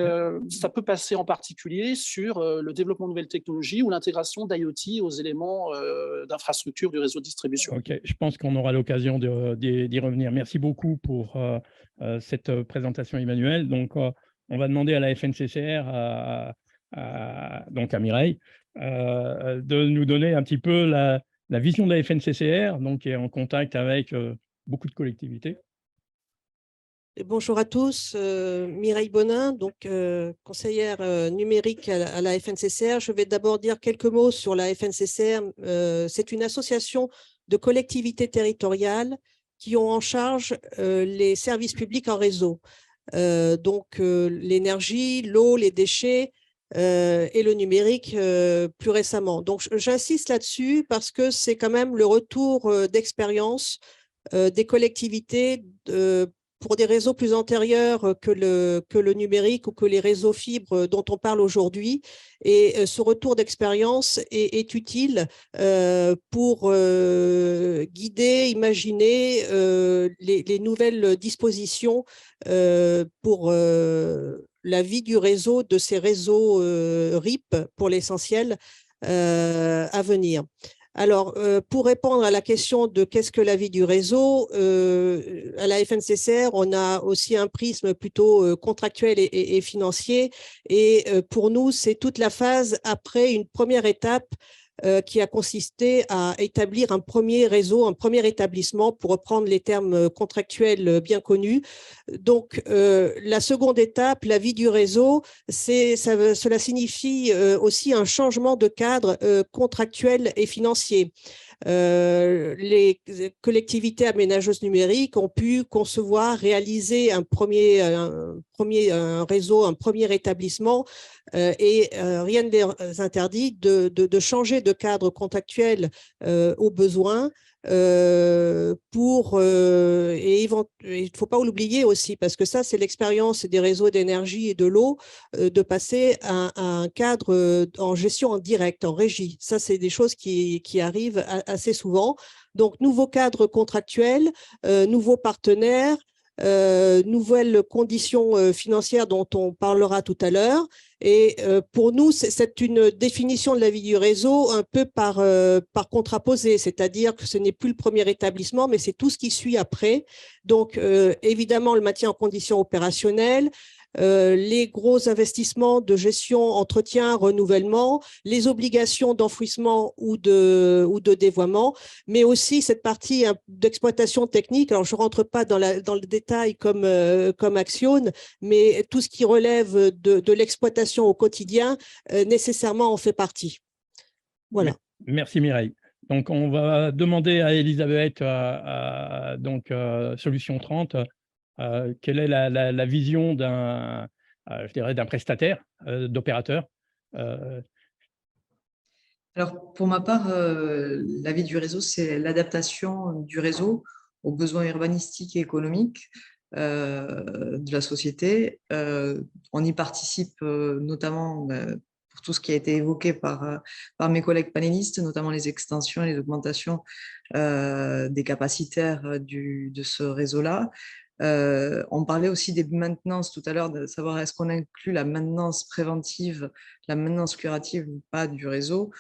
ça peut passer en particulier sur le développement de nouvelles technologies ou l'intégration d'IoT aux éléments d'infrastructure du réseau de distribution. Ok, je pense qu'on aura l'occasion d'y revenir. Merci beaucoup pour cette présentation, Emmanuel. Donc, on va demander à la FNCCR, donc à Mireille, de nous donner un petit peu la vision de la FNCCR, donc, qui est en contact avec beaucoup de collectivités. Bonjour à tous, Mireille Bonin, donc conseillère numérique à la FNCCR. Je vais d'abord dire quelques mots sur la FNCCR. C'est une association de collectivités territoriales qui ont en charge les services publics en réseau. Donc l'énergie, l'eau, les déchets et le numérique plus récemment. Donc j'insiste là-dessus parce que c'est quand même le retour d'expérience des collectivités pour des réseaux plus antérieurs que le numérique ou que les réseaux fibres dont on parle aujourd'hui. Et ce retour d'expérience est utile pour guider, imaginer les nouvelles dispositions pour la vie du réseau, de ces réseaux RIP pour l'essentiel à venir. Alors, pour répondre à la question de qu'est-ce que la vie du réseau, à la FNCCR, on a aussi un prisme plutôt contractuel et financier. Et pour nous, c'est toute la phase après une première étape qui a consisté à établir un premier réseau, un premier établissement, pour reprendre les termes contractuels bien connus. Donc, la seconde étape, la vie du réseau, cela signifie aussi un changement de cadre contractuel et financier. Les collectivités aménageuses numériques ont pu concevoir, réaliser un réseau, un premier établissement et rien ne les interdit de changer de cadre contractuel au besoin et il ne faut pas l'oublier aussi, parce que ça, c'est l'expérience des réseaux d'énergie et de l'eau, de passer à un cadre en gestion en direct, en régie. Ça, c'est des choses qui arrivent assez souvent. Donc, nouveaux cadres contractuels, nouveaux partenaires, nouvelles conditions financières dont on parlera tout à l'heure. Et pour nous, c'est une définition de la vie du réseau un peu par contraposé, c'est-à-dire que ce n'est plus le premier établissement, mais c'est tout ce qui suit après. Donc, évidemment, le maintien en condition opérationnelle, les gros investissements de gestion, entretien, renouvellement, les obligations d'enfouissement ou de dévoiement, mais aussi cette partie d'exploitation technique. Alors, je ne rentre pas dans le détail comme Axione, mais tout ce qui relève de l'exploitation au quotidien, nécessairement en fait partie. Voilà. Merci Mireille. Donc, on va demander à Elisabeth, Solution 30, quelle est la vision d'un prestataire, d'opérateur. Alors, pour ma part, la vie du réseau, c'est l'adaptation du réseau aux besoins urbanistiques et économiques de la société. On y participe notamment pour tout ce qui a été évoqué par mes collègues panélistes, notamment les extensions et les augmentations des capacitaires de ce réseau-là. On parlait aussi des maintenances tout à l'heure, de savoir est-ce qu'on inclut la maintenance préventive, la maintenance curative ou pas du réseau.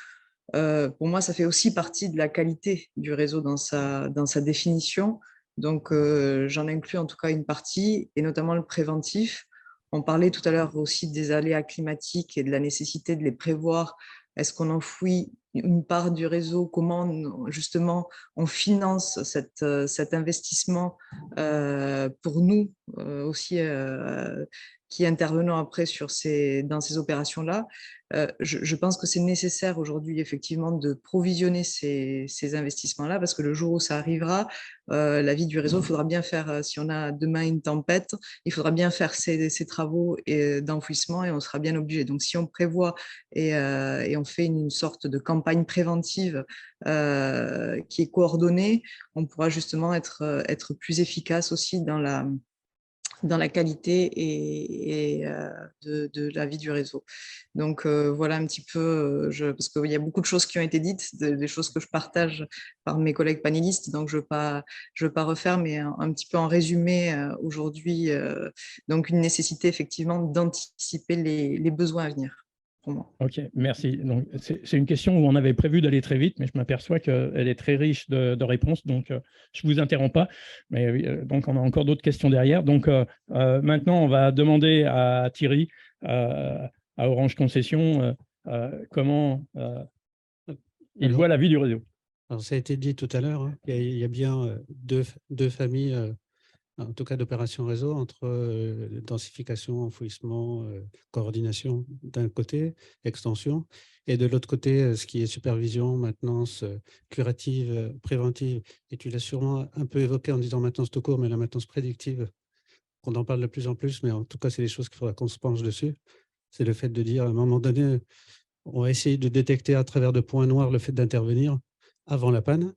Pour moi, ça fait aussi partie de la qualité du réseau dans sa définition. Donc, j'en inclus en tout cas une partie, et notamment le préventif. On parlait tout à l'heure aussi des aléas climatiques et de la nécessité de les prévoir. Est-ce qu'on enfouit une part du réseau? Comment justement on finance cet investissement pour nous aussi qui intervenons après dans ces opérations-là? Je pense que c'est nécessaire aujourd'hui effectivement de provisionner ces investissements-là, parce que le jour où ça arrivera, la vie du réseau, il faudra bien faire, si on a demain une tempête, il faudra bien faire ces travaux d'enfouissement et on sera bien obligé. Donc si on prévoit et on fait une sorte de campagne préventive qui est coordonnée, on pourra justement être plus efficace aussi dans la qualité et de la vie du réseau. Donc voilà un petit peu, parce qu'il y a beaucoup de choses qui ont été dites, des choses que je partage par mes collègues panélistes, donc je veux pas refaire, mais un petit peu en résumé aujourd'hui, donc une nécessité effectivement d'anticiper les besoins à venir. Ok, merci. Donc, c'est une question où on avait prévu d'aller très vite, mais je m'aperçois qu'elle est très riche de réponses, donc je ne vous interromps pas. Mais donc, on a encore d'autres questions derrière. Donc, maintenant, on va demander à Thierry, à Orange Concession, comment il voit la vie du réseau. Alors, ça a été dit tout à l'heure, hein, il y a bien deux familles, en tout cas d'opérations réseau, entre densification, enfouissement, coordination d'un côté, extension, et de l'autre côté, ce qui est supervision, maintenance curative, préventive. Et tu l'as sûrement un peu évoqué en disant maintenance tout court, mais la maintenance prédictive, on en parle de plus en plus, mais en tout cas, c'est des choses qu'il faudra qu'on se penche dessus. C'est le fait de dire, à un moment donné, on va essayer de détecter à travers de points noirs le fait d'intervenir avant la panne.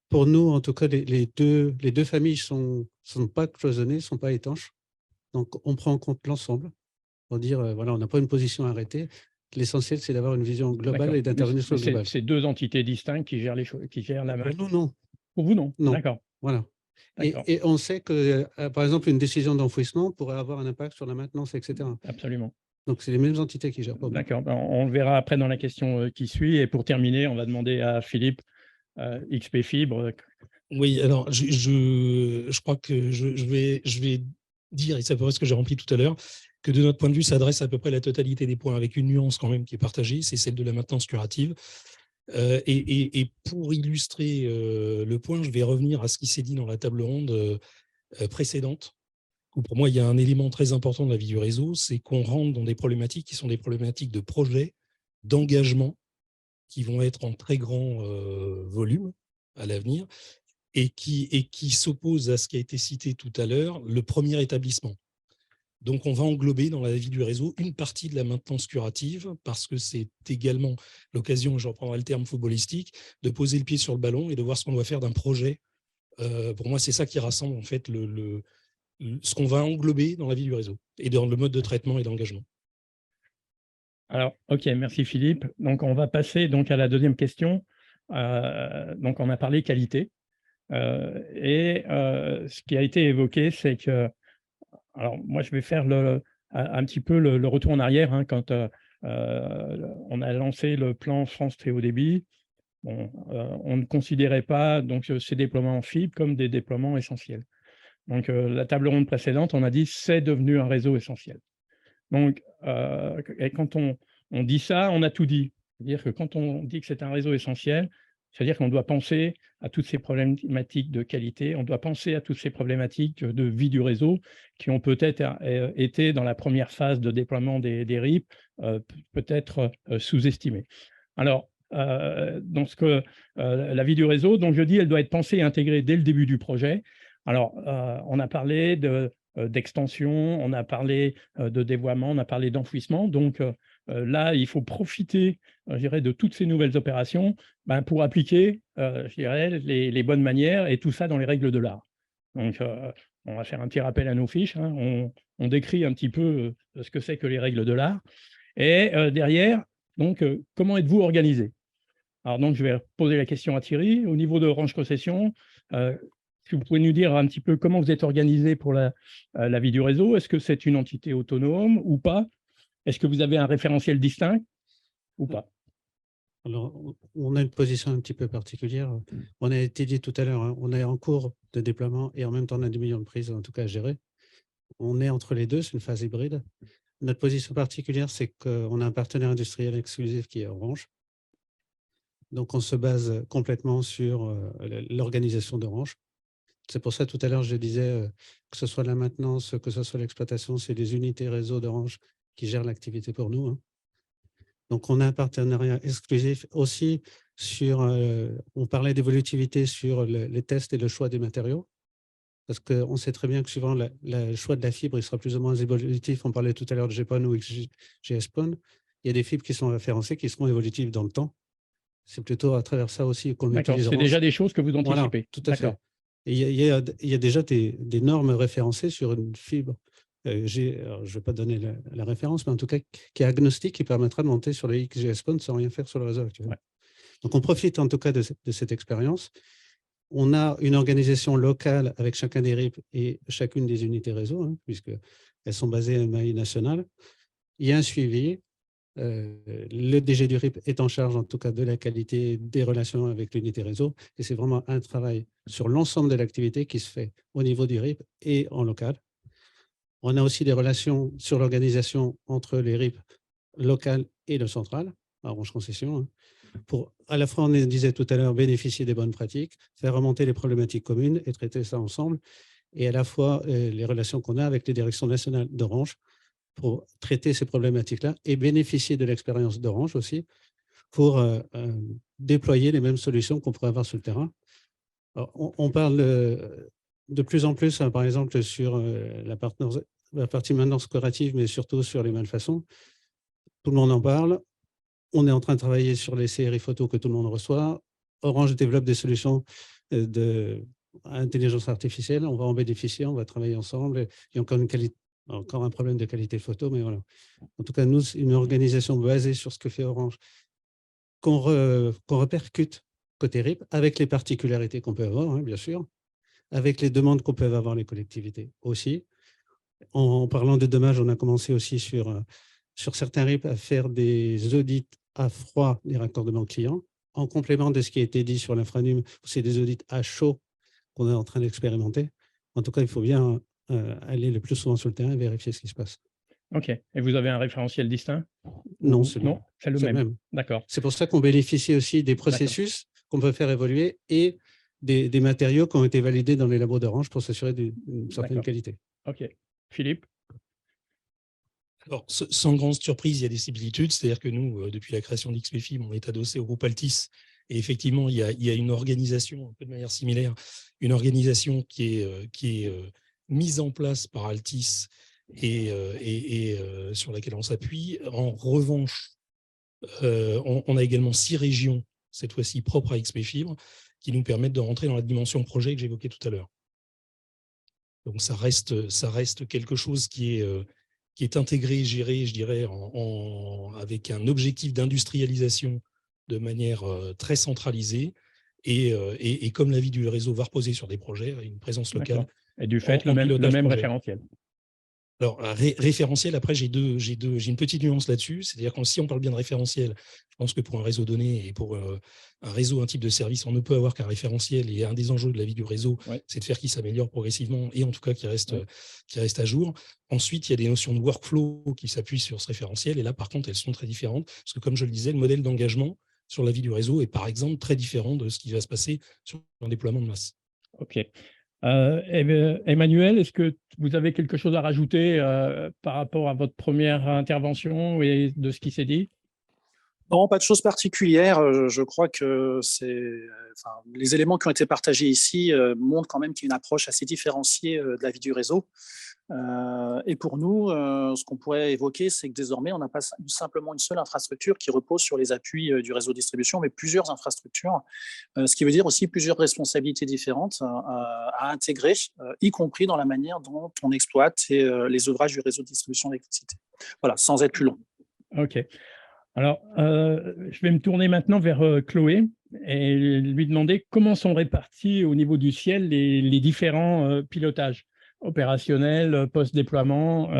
Pour nous, en tout cas, les deux familles ne sont pas cloisonnées, ne sont pas étanches. Donc, on prend en compte l'ensemble pour dire, voilà, on n'a pas une position arrêtée. L'essentiel, c'est d'avoir une vision globale et d'intervenir sur le global. C'est deux entités distinctes qui gèrent la main. Pour nous, non. Pour vous, non. Non. D'accord. Voilà. Et on sait que, par exemple, une décision d'enfouissement pourrait avoir un impact sur la maintenance, etc. Absolument. Donc, c'est les mêmes entités qui gèrent. D'accord. On le verra après dans la question qui suit. Et pour terminer, on va demander à Philippe, XP Fibre. Oui, alors je crois que je vais dire, et c'est à peu près ce que j'ai rempli tout à l'heure, que de notre point de vue, ça adresse à peu près la totalité des points, avec une nuance quand même qui est partagée, c'est celle de la maintenance curative. Et pour illustrer le point, je vais revenir à ce qui s'est dit dans la table ronde précédente, où pour moi, il y a un élément très important de la vie du réseau, c'est qu'on rentre dans des problématiques qui sont des problématiques de projet, d'engagement, qui vont être en très grand volume à l'avenir, et qui s'oppose à ce qui a été cité tout à l'heure, le premier établissement. Donc, on va englober dans la vie du réseau une partie de la maintenance curative parce que c'est également l'occasion, je reprendrai le terme footballistique, de poser le pied sur le ballon et de voir ce qu'on doit faire d'un projet. Pour moi, c'est ça qui rassemble en fait ce qu'on va englober dans la vie du réseau et dans le mode de traitement et d'engagement. Alors, OK, merci Philippe. Donc, on va passer donc à la deuxième question. Donc, on a parlé qualité. Ce qui a été évoqué, c'est que, alors moi, je vais faire un petit peu le retour en arrière. Hein, quand on a lancé le plan France Très Haut Débit, bon, on ne considérait pas donc, ces déploiements en fibre comme des déploiements essentiels. Donc, la table ronde précédente, on a dit c'est devenu un réseau essentiel. Donc, et quand on dit ça, on a tout dit. C'est-à-dire que quand on dit que c'est un réseau essentiel, c'est-à-dire qu'on doit penser à toutes ces problématiques de qualité, on doit penser à toutes ces problématiques de vie du réseau qui ont peut-être été dans la première phase de déploiement des RIP, peut-être sous-estimées. Alors, dans la vie du réseau, donc je dis, elle doit être pensée et intégrée dès le début du projet. Alors, on a parlé d'extension, on a parlé de dévoiement, on a parlé d'enfouissement. Donc là, il faut profiter, je dirais, de toutes ces nouvelles opérations pour appliquer, je dirais, les bonnes manières et tout ça dans les règles de l'art. Donc, on va faire un petit rappel à nos fiches. Hein. On décrit un petit peu ce que c'est que les règles de l'art. Et derrière, donc, comment êtes-vous organisé? Alors, donc, je vais poser la question à Thierry. Au niveau de Orange Concession, si vous pouvez nous dire un petit peu comment vous êtes organisé pour la vie du réseau. Est-ce que c'est une entité autonome ou pas? Est-ce que vous avez un référentiel distinct ou pas? Alors, on a une position un petit peu particulière. On a été dit tout à l'heure, hein, on est en cours de déploiement et en même temps, on a 10 millions de prises, en tout cas, à gérer. On est entre les deux, c'est une phase hybride. Notre position particulière, c'est qu'on a un partenaire industriel exclusif qui est Orange. Donc, on se base complètement sur l'organisation d'Orange. C'est pour ça, tout à l'heure, je disais que ce soit la maintenance, que ce soit l'exploitation, c'est les unités réseau d'Orange qui gèrent l'activité pour nous. Hein. Donc, on a un partenariat exclusif aussi sur, on parlait d'évolutivité sur les tests et le choix des matériaux, parce qu'on sait très bien que suivant le choix de la fibre, il sera plus ou moins évolutif. On parlait tout à l'heure de GPON ou XGS-PON. Il y a des fibres qui sont référencées, qui seront évolutives dans le temps. C'est plutôt à travers ça aussi qu'on utilise. D'accord, c'est déjà des choses que vous anticipez. Voilà, tout à fait. Et il y a déjà des normes référencées sur une fibre. Je ne vais pas donner la référence, mais en tout cas, qui est agnostique, qui permettra de monter sur le XGS-PON sans rien faire sur le réseau actuel. Ouais. Donc, on profite en tout cas de cette expérience. On a une organisation locale avec chacun des RIP et chacune des unités réseau, hein, puisqu'elles sont basées à une maille nationale. Il y a un suivi. Le DG du RIP est en charge en tout cas de la qualité des relations avec l'unité réseau et c'est vraiment un travail sur l'ensemble de l'activité qui se fait au niveau du RIP et en local. On a aussi des relations sur l'organisation entre les RIP locales et le central, à Orange Concession, hein, pour à la fois, on disait tout à l'heure, bénéficier des bonnes pratiques, faire remonter les problématiques communes et traiter ça ensemble, et à la fois les relations qu'on a avec les directions nationales d'Orange pour traiter ces problématiques-là et bénéficier de l'expérience d'Orange aussi pour déployer les mêmes solutions qu'on pourrait avoir sur le terrain. Alors, on parle de plus en plus, hein, par exemple, sur la partie maintenance curative, mais surtout sur les malfaçons. Tout le monde en parle. On est en train de travailler sur les séries photos que tout le monde reçoit. Orange développe des solutions d'intelligence artificielle. On va en bénéficier, on va travailler ensemble. Il y a encore un problème de qualité photo, mais voilà. En tout cas, nous, une organisation basée sur ce que fait Orange, qu'on répercute côté RIP, avec les particularités qu'on peut avoir, hein, bien sûr, avec les demandes qu'on peut avoir les collectivités aussi. En parlant de dommages, on a commencé aussi sur certains RIP à faire des audits à froid des raccordements clients. En complément de ce qui a été dit sur l'infranum, c'est des audits à chaud qu'on est en train d'expérimenter. En tout cas, il faut bien aller le plus souvent sur le terrain et vérifier ce qui se passe. OK. Et vous avez un référentiel distinct? Non, c'est le même. D'accord. C'est pour ça qu'on bénéficie aussi des processus qu'on peut faire évoluer et des matériaux qui ont été validés dans les labos d'Orange pour s'assurer d'une certaine qualité. OK. Philippe? Alors, sans grande surprise, il y a des similitudes. C'est-à-dire que nous, depuis la création d'XPFIB, on est adossé au groupe Altis. Et effectivement, il y a une organisation, un peu de manière similaire, une organisation qui est mise en place par Altis et sur laquelle on s'appuie. En revanche, on a également 6 régions, cette fois-ci propres à XP Fibre, qui nous permettent de rentrer dans la dimension projet que j'évoquais tout à l'heure. Donc, ça reste quelque chose qui est intégré, géré, je dirais, avec un objectif d'industrialisation de manière très centralisée. Et comme la vie du réseau va reposer sur des projets, une présence locale. Et du fait, le même référentiel. Alors, un référentiel, après, j'ai une petite nuance là-dessus. C'est-à-dire que si on parle bien de référentiel, je pense que pour un réseau donné et pour un réseau, un type de service, on ne peut avoir qu'un référentiel. Et un des enjeux de la vie du réseau, c'est de faire qu'il s'améliore progressivement et en tout cas qu'il reste à jour. Ensuite, il y a des notions de workflow qui s'appuient sur ce référentiel. Et là, par contre, elles sont très différentes. Parce que, comme je le disais, le modèle d'engagement sur la vie du réseau est, par exemple, très différent de ce qui va se passer sur un déploiement de masse. OK. Emmanuel, est-ce que vous avez quelque chose à rajouter par rapport à votre première intervention et de ce qui s'est dit? Non, pas de choses particulières. Je crois que les éléments qui ont été partagés ici montrent quand même qu'il y a une approche assez différenciée de la vie du réseau. Et pour nous, ce qu'on pourrait évoquer, c'est que désormais, on n'a pas simplement une seule infrastructure qui repose sur les appuis du réseau de distribution, mais plusieurs infrastructures, ce qui veut dire aussi plusieurs responsabilités différentes à intégrer, y compris dans la manière dont on exploite les ouvrages du réseau de distribution d'électricité. Voilà, sans être plus long. OK. Alors, je vais me tourner maintenant vers Chloé et lui demander comment sont répartis au niveau du ciel les différents pilotages opérationnels, post-déploiement,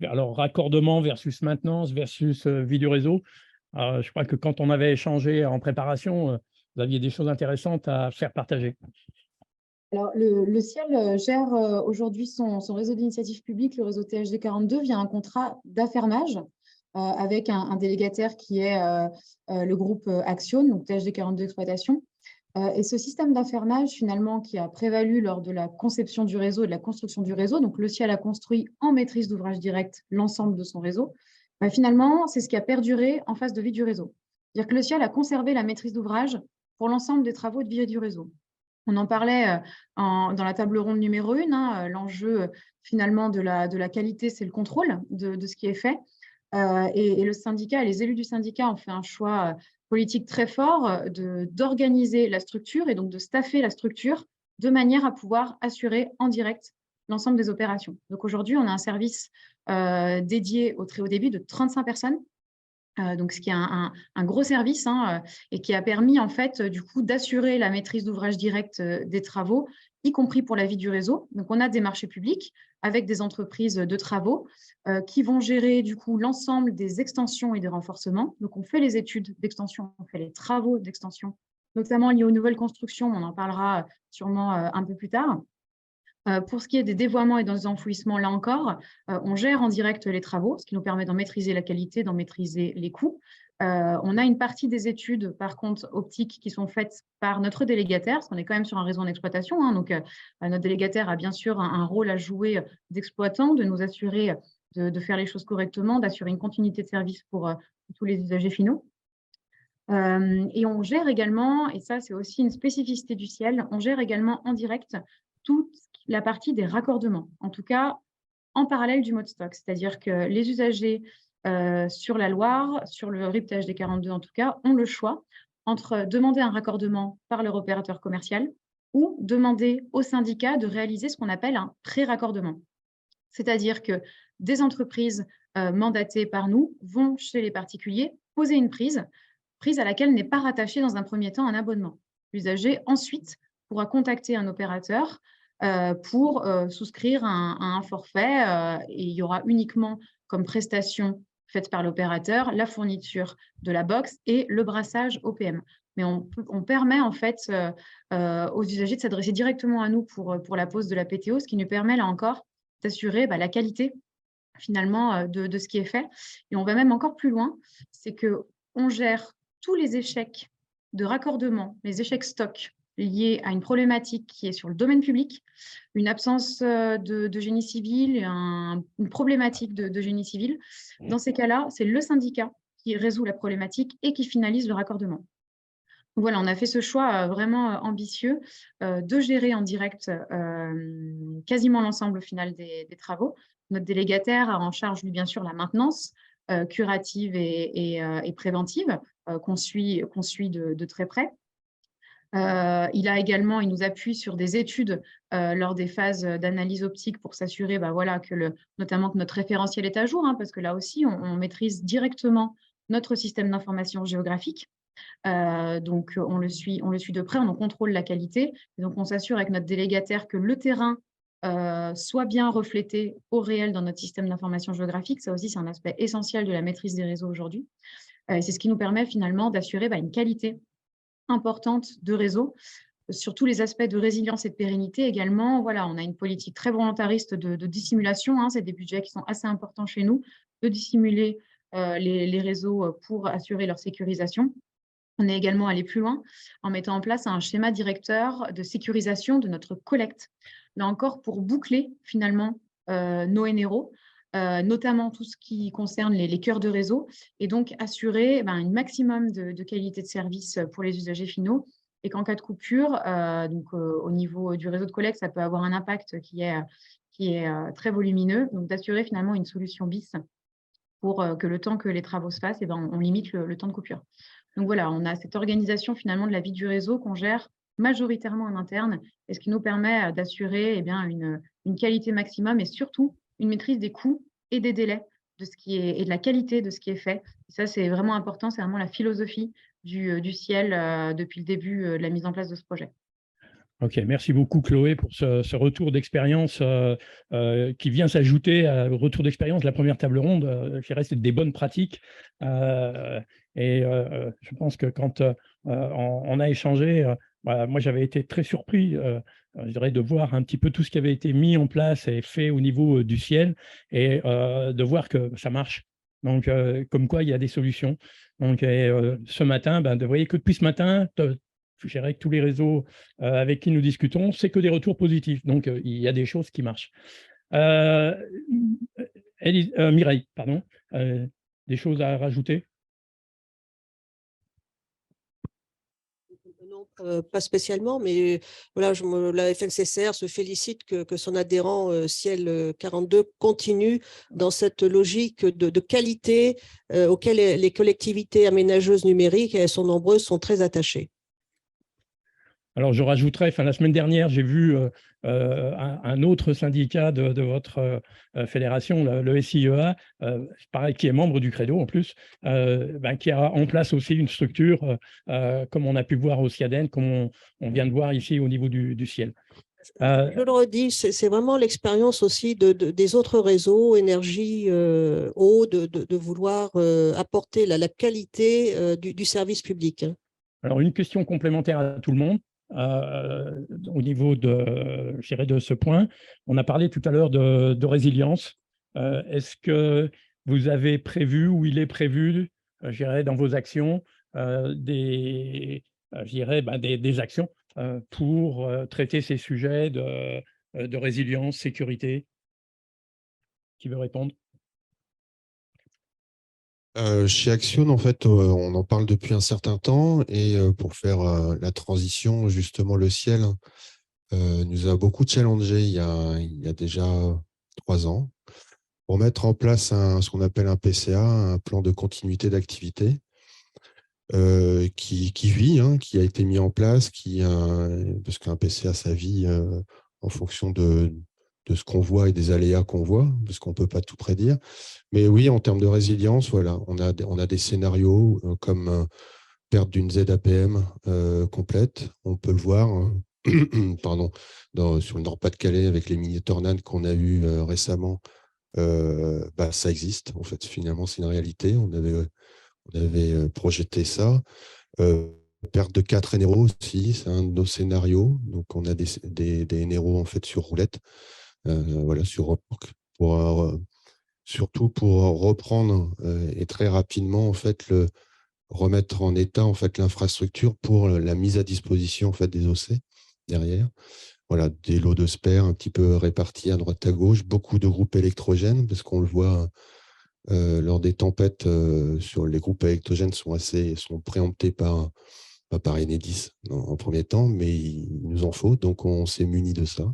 alors raccordement versus maintenance versus vie du réseau. Je crois que quand on avait échangé en préparation, vous aviez des choses intéressantes à faire partager. Alors, le ciel gère aujourd'hui son réseau d'initiative publique, le réseau THD 42, via un contrat d'affermage avec un délégataire qui est le groupe Action, donc THD 42 Exploitation. Et ce système d'affermage, finalement, qui a prévalu lors de la conception du réseau et de la construction du réseau, donc le ciel a construit en maîtrise d'ouvrage direct l'ensemble de son réseau, finalement, c'est ce qui a perduré en phase de vie du réseau. C'est-à-dire que le ciel a conservé la maîtrise d'ouvrage pour l'ensemble des travaux de vie du réseau. On en parlait dans la table ronde numéro 1, l'enjeu finalement de la qualité, c'est le contrôle de ce qui est fait. Et le syndicat et les élus du syndicat ont fait un choix politique très fort d'organiser la structure et donc de staffer la structure de manière à pouvoir assurer en direct l'ensemble des opérations. Donc aujourd'hui, on a un service dédié au très haut débit de 35 personnes. Donc, ce qui est un gros service et qui a permis en fait du coup d'assurer la maîtrise d'ouvrage direct des travaux, y compris pour la vie du réseau. Donc, on a des marchés publics avec des entreprises de travaux qui vont gérer du coup l'ensemble des extensions et des renforcements. Donc, on fait les études d'extension, on fait les travaux d'extension, notamment liés aux nouvelles constructions. On en parlera sûrement un peu plus tard. Pour ce qui est des dévoiements et des enfouissements, là encore, on gère en direct les travaux, ce qui nous permet d'en maîtriser la qualité, d'en maîtriser les coûts. On a une partie des études, par contre, optiques, qui sont faites par notre délégataire, parce qu'on est quand même sur un réseau en exploitation. Donc, notre délégataire a bien sûr un rôle à jouer d'exploitant, de nous assurer de faire les choses correctement, d'assurer une continuité de service pour tous les usagers finaux. Et on gère également, et ça c'est aussi une spécificité du ciel, on gère également en direct toute la partie des raccordements, en tout cas en parallèle du mode stock, c'est-à-dire que les usagers sur la Loire, sur le RIP THD 42 en tout cas, ont le choix entre demander un raccordement par leur opérateur commercial ou demander au syndicat de réaliser ce qu'on appelle un pré-raccordement. C'est-à-dire que des entreprises mandatées par nous vont chez les particuliers poser une prise à laquelle n'est pas rattaché dans un premier temps un abonnement. L'usager ensuite pourra contacter un opérateur pour souscrire à un forfait et il y aura uniquement comme prestation faite par l'opérateur la fourniture de la box et le brassage OPM. Mais on permet en fait aux usagers de s'adresser directement à nous pour la pose de la PTO, ce qui nous permet là encore d'assurer la qualité finalement de ce qui est fait. Et on va même encore plus loin, c'est qu'on gère tous les échecs de raccordement, les échecs stock liés à une problématique qui est sur le domaine public, une absence de génie civil, une problématique de génie civil. Dans ces cas-là, c'est le syndicat qui résout la problématique et qui finalise le raccordement. Donc voilà, on a fait ce choix vraiment ambitieux de gérer en direct quasiment l'ensemble au final des travaux, Notre délégataire a en charge, lui, bien sûr, la maintenance curative et préventive qu'on suit de très près. Il nous appuie sur des études lors des phases d'analyse optique pour s'assurer voilà, notamment que notre référentiel est à jour, hein, parce que là aussi, on maîtrise directement notre système d'information géographique. Donc, on le suit de près, on en contrôle la qualité. Et donc, on s'assure avec notre délégataire que le terrain soit bien reflété au réel dans notre système d'information géographique. Ça aussi, c'est un aspect essentiel de la maîtrise des réseaux aujourd'hui. C'est ce qui nous permet finalement d'assurer une qualité importante de réseau sur tous les aspects de résilience et de pérennité également. Voilà, on a une politique très volontariste de dissimulation. Hein, c'est des budgets qui sont assez importants chez nous, de dissimuler les réseaux pour assurer leur sécurisation. On est également allé plus loin en mettant en place un schéma directeur de sécurisation de notre collecte. Là encore, pour boucler finalement nos NRO, notamment tout ce qui concerne les cœurs de réseau, et donc assurer un maximum de qualité de service pour les usagers finaux, et qu'en cas de coupure, au niveau du réseau de collecte, ça peut avoir un impact qui est très volumineux, donc d'assurer finalement une solution bis pour que le temps que les travaux se fassent, on limite le temps de coupure. Donc voilà, on a cette organisation finalement de la vie du réseau qu'on gère majoritairement en interne, et ce qui nous permet d'assurer une qualité maximum et surtout une maîtrise des coûts et des délais et de la qualité de ce qui est fait. Et ça, c'est vraiment important, c'est vraiment la philosophie du ciel depuis le début de la mise en place de ce projet. Ok, merci beaucoup Chloé pour ce retour d'expérience qui vient s'ajouter au retour d'expérience de la première table ronde, qui reste des bonnes pratiques. Je pense que quand on a échangé, moi j'avais été très surpris, je dirais, de voir un petit peu tout ce qui avait été mis en place et fait au niveau du ciel, et de voir que ça marche. Donc, comme quoi il y a des solutions. Donc, ce matin, vous voyez que depuis ce matin, je dirais que tous les réseaux avec qui nous discutons, c'est que des retours positifs. Donc, il y a des choses qui marchent. Mireille, pardon, des choses à rajouter? Non, pas spécialement, mais voilà, la FNCCR se félicite que son adhérent Ciel 42 continue dans cette logique de qualité auquel les collectivités aménageuses numériques, et elles sont nombreuses, sont très attachées. Alors, je rajouterais, la semaine dernière, j'ai vu un autre syndicat de votre fédération, le SIEA, pareil, qui est membre du Credo en plus, qui a en place aussi une structure, comme on a pu voir au SIADEN, comme on vient de voir ici au niveau du ciel. Je le redis, c'est vraiment l'expérience aussi des autres réseaux, énergie, eau, de vouloir apporter la qualité du service public. Alors, une question complémentaire à tout le monde. Au niveau de ce point, on a parlé tout à l'heure de résilience. Est-ce que vous avez prévu, ou il est prévu, dans vos actions, des actions pour traiter ces sujets de résilience, sécurité? Qui veut répondre? Chez Axione, en fait, on en parle depuis un certain temps, et pour faire la transition, justement, le ciel nous a beaucoup challengé il y a déjà 3 ans pour mettre en place ce qu'on appelle un PCA, un plan de continuité d'activité, qui vit, qui a été mis en place, parce qu'un PCA, ça vit en fonction de ce qu'on voit et des aléas qu'on voit, parce qu'on ne peut pas tout prédire. Mais oui, en termes de résilience, voilà, on a des scénarios comme perte d'une ZAPM complète. On peut le voir pardon, sur le Nord-Pas-de-Calais avec les mini-tornades qu'on a eues récemment. Ça existe, en fait, finalement, c'est une réalité. On avait projeté ça. Perte de 4 NRO aussi, c'est un de nos scénarios. Donc, on a des NRO en fait sur roulette. Voilà, surtout pour reprendre et très rapidement en fait remettre en état en fait l'infrastructure pour la mise à disposition en fait des OC derrière. Voilà, des lots de spares un petit peu répartis à droite à gauche, beaucoup de groupes électrogènes, parce qu'on le voit lors des tempêtes, sur les groupes électrogènes sont préemptés pas par Enedis en premier temps, mais il nous en faut, donc on s'est muni de ça.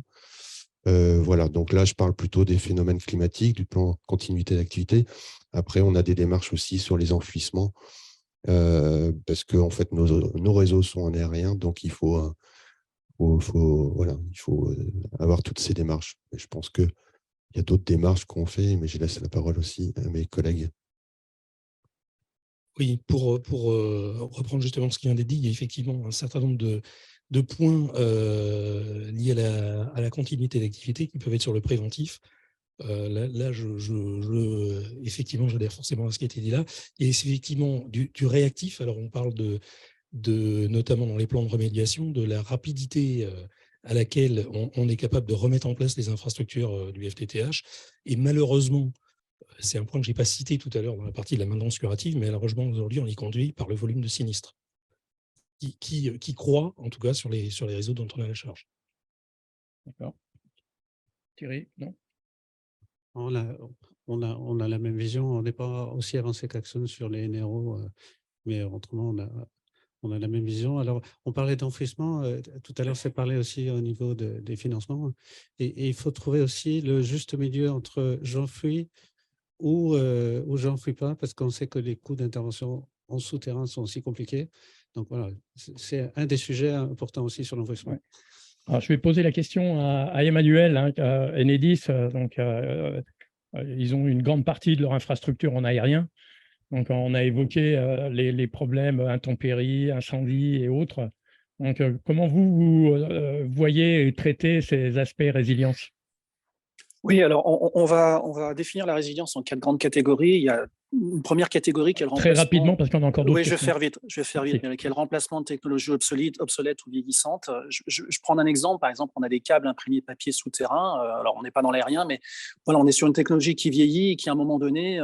Voilà, donc là, je parle plutôt des phénomènes climatiques, du plan continuité d'activité. Après, on a des démarches aussi sur les enfouissements, parce que en fait, nos réseaux sont en aérien, donc il faut avoir toutes ces démarches. Et je pense qu'il y a d'autres démarches qu'on fait, mais je laisse la parole aussi à mes collègues. Oui, pour reprendre justement ce qui vient d'être dit, il y a effectivement un certain nombre de points liés à la continuité d'activité qui peuvent être sur le préventif. Là, effectivement, j'adhère forcément à ce qui a été dit là. Il y a effectivement du réactif. Alors, on parle notamment dans les plans de remédiation, de la rapidité à laquelle on est capable de remettre en place les infrastructures du FTTH. Et malheureusement, c'est un point que je n'ai pas cité tout à l'heure dans la partie de la maintenance curative, mais malheureusement, aujourd'hui, on y conduit par le volume de sinistres qui croît, en tout cas, sur les réseaux dont on a la charge. D'accord. Thierry, non? On a la même vision. On n'est pas aussi avancé qu'Axon sur les NRO, mais autrement, on a la même vision. Alors, on parlait d'enfouissement. Tout à l'heure, c'est parlé aussi au niveau des financements. Et il faut trouver aussi le juste milieu entre j'enfouis ou j'enfouis pas, parce qu'on sait que les coûts d'intervention en souterrain sont aussi compliqués. Donc, voilà, c'est un des sujets importants aussi sur l'enfouissement. Ouais. Alors, je vais poser la question à Emmanuel, Enedis. Ils ont une grande partie de leur infrastructure en aérien. Donc, on a évoqué les problèmes intempéries, incendies et autres. Donc, comment vous voyez et traitez ces aspects résilience? Oui, alors on va définir la résilience en 4 grandes catégories. Il y a une première catégorie qui est le remplacement. Très rapidement, parce qu'on a encore d'autres questions. Oui, je vais faire vite, mais qui est le remplacement de technologies obsolètes ou vieillissantes. Je prends un exemple. Par exemple, on a des câbles imprimés papier souterrain. Alors, on n'est pas dans l'aérien, mais voilà, on est sur une technologie qui vieillit et qui, à un moment donné,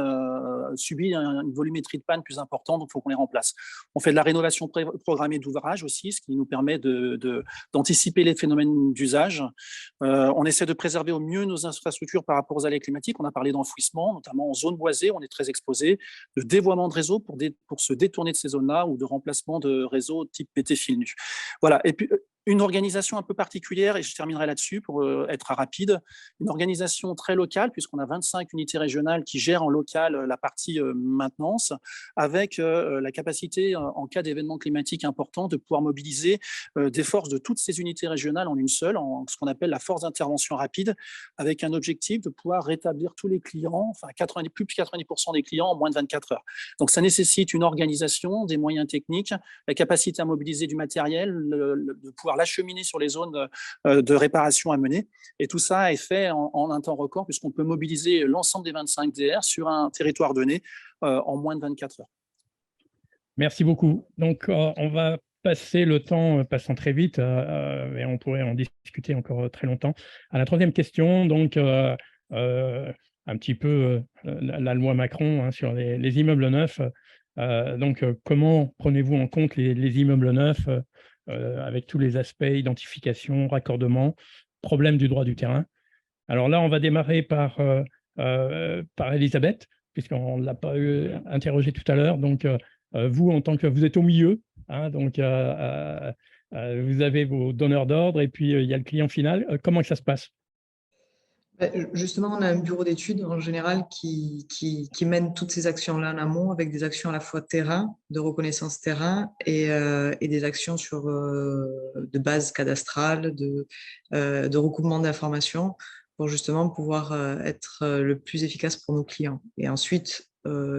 subit une volumétrie de panne plus importante, donc il faut qu'on les remplace. On fait de la rénovation programmée d'ouvrages aussi, ce qui nous permet d'anticiper les phénomènes d'usage. On essaie de préserver au mieux nos infrastructures par rapport aux aléas climatiques. On a parlé d'enfouissement, notamment en zone boisée, on est très exposé, de dévoiement de réseau pour se détourner de ces zones-là ou de remplacement de réseaux type PT fil nu. Voilà. Et puis, une organisation un peu particulière, et je terminerai là-dessus pour être rapide, une organisation très locale, puisqu'on a 25 unités régionales qui gèrent en local la partie maintenance, avec la capacité, en cas d'événement climatique important, de pouvoir mobiliser des forces de toutes ces unités régionales en une seule, en ce qu'on appelle la force d'intervention rapide, avec un objectif de pouvoir rétablir tous les clients, enfin plus de 90% des clients en moins de 24 heures. Donc ça nécessite une organisation, des moyens techniques, la capacité à mobiliser du matériel, de pouvoir l'acheminer sur les zones de réparation à mener. Et tout ça est fait en un temps record, puisqu'on peut mobiliser l'ensemble des 25 DR sur un territoire donné en moins de 24 heures. Merci beaucoup. Donc, on va passer le temps passant très vite, et on pourrait en discuter encore très longtemps. À la troisième question, donc, un petit peu la loi Macron sur les immeubles neufs. Donc, comment prenez-vous en compte les immeubles neufs avec tous les aspects, identification, raccordement, problème du droit du terrain? Alors là, on va démarrer par Elisabeth, puisqu'on ne l'a pas interrogée tout à l'heure. Donc, vous, en tant que vous êtes au milieu, donc vous avez vos donneurs d'ordre et puis il y a le client final. Comment ça se passe? Justement, on a un bureau d'études en général qui mène toutes ces actions-là en amont, avec des actions à la fois terrain, de reconnaissance terrain, et des actions de base cadastrale, de recoupement d'informations, pour justement pouvoir être le plus efficace pour nos clients. Et ensuite,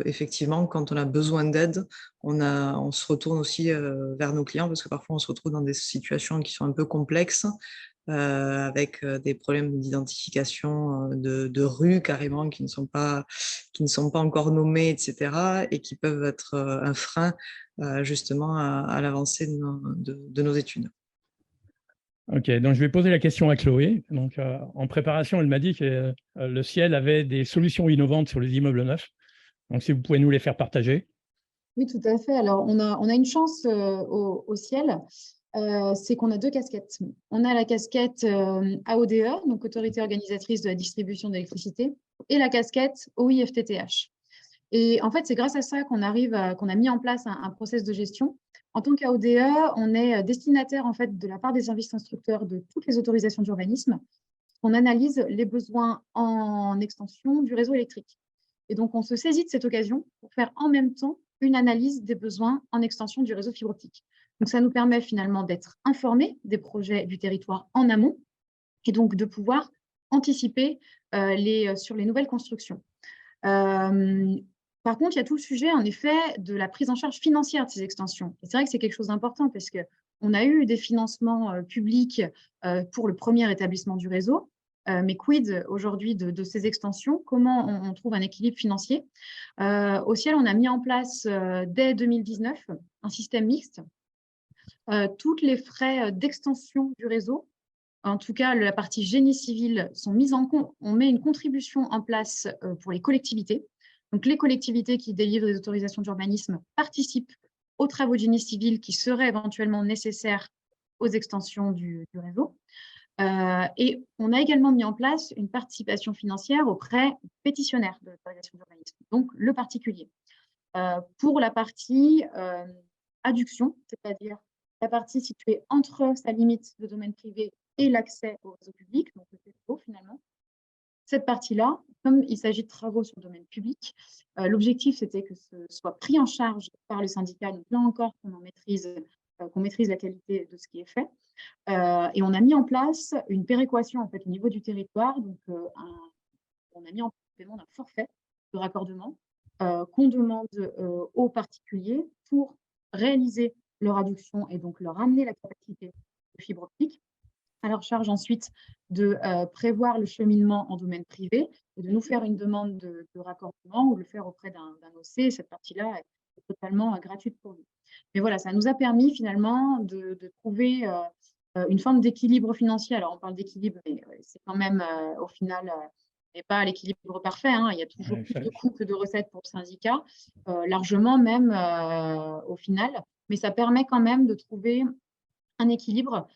effectivement, quand on a besoin d'aide, on se retourne aussi vers nos clients, parce que parfois on se retrouve dans des situations qui sont un peu complexes, avec des problèmes d'identification de rues carrément qui ne sont pas encore nommées, etc., et qui peuvent être un frein justement à l'avancée de nos études. Ok, donc je vais poser la question à Chloé. Donc, en préparation, elle m'a dit que le Ciel avait des solutions innovantes sur les immeubles neufs. Donc, si vous pouvez nous les faire partager. Oui, tout à fait. Alors, on a une chance au Ciel, c'est qu'on a 2 casquettes. On a la casquette AODE, donc Autorité organisatrice de la distribution d'électricité, et la casquette OI-FTTH. Et en fait, c'est grâce à ça qu'on a mis en place un process de gestion. En tant qu'AODE, on est destinataire en fait de la part des services instructeurs de toutes les autorisations d'urbanisme. qu'on analyse les besoins en extension du réseau électrique. Et donc, on se saisit de cette occasion pour faire en même temps une analyse des besoins en extension du réseau fibre optique. Donc, ça nous permet finalement d'être informés des projets du territoire en amont et donc de pouvoir anticiper sur les nouvelles constructions. Par contre, il y a tout le sujet, en effet, de la prise en charge financière de ces extensions. Et c'est vrai que c'est quelque chose d'important parce qu'on a eu des financements publics pour le premier établissement du réseau, mais quid aujourd'hui de ces extensions? Comment on trouve un équilibre financier? Au Ciel, on a mis en place dès 2019 un système mixte. Tous les frais d'extension du réseau, en tout cas la partie génie civil, sont mis en compte. On met une contribution en place pour les collectivités. Donc, les collectivités qui délivrent des autorisations d'urbanisme participent aux travaux de génie civil qui seraient éventuellement nécessaires aux extensions du réseau. Et on a également mis en place une participation financière auprès du pétitionnaire de l'autorisation d'urbanisme, donc le particulier. Pour la partie adduction, c'est-à-dire la partie située entre sa limite de domaine privé et l'accès au réseau public, donc le TPO finalement. Cette partie-là, comme il s'agit de travaux sur le domaine public, l'objectif c'était que ce soit pris en charge par le syndicat, donc là encore qu'on maîtrise la qualité de ce qui est fait. Et on a mis en place une péréquation en fait, au niveau du territoire, donc on a mis en place le paiement d'un forfait de raccordement qu'on demande aux particuliers pour réaliser leur adduction et donc leur amener la capacité de fibre optique. À leur charge ensuite de prévoir le cheminement en domaine privé et de nous faire une demande de raccordement ou le faire auprès d'un OC. Cette partie-là est totalement gratuite pour nous. Mais voilà, ça nous a permis finalement de trouver une forme d'équilibre financier. Alors, on parle d'équilibre, mais c'est quand même au final n'est pas l'équilibre parfait. Hein. Il y a toujours plus de coûts que de recettes pour le syndicat, largement même au final. Mais ça permet quand même de trouver un équilibre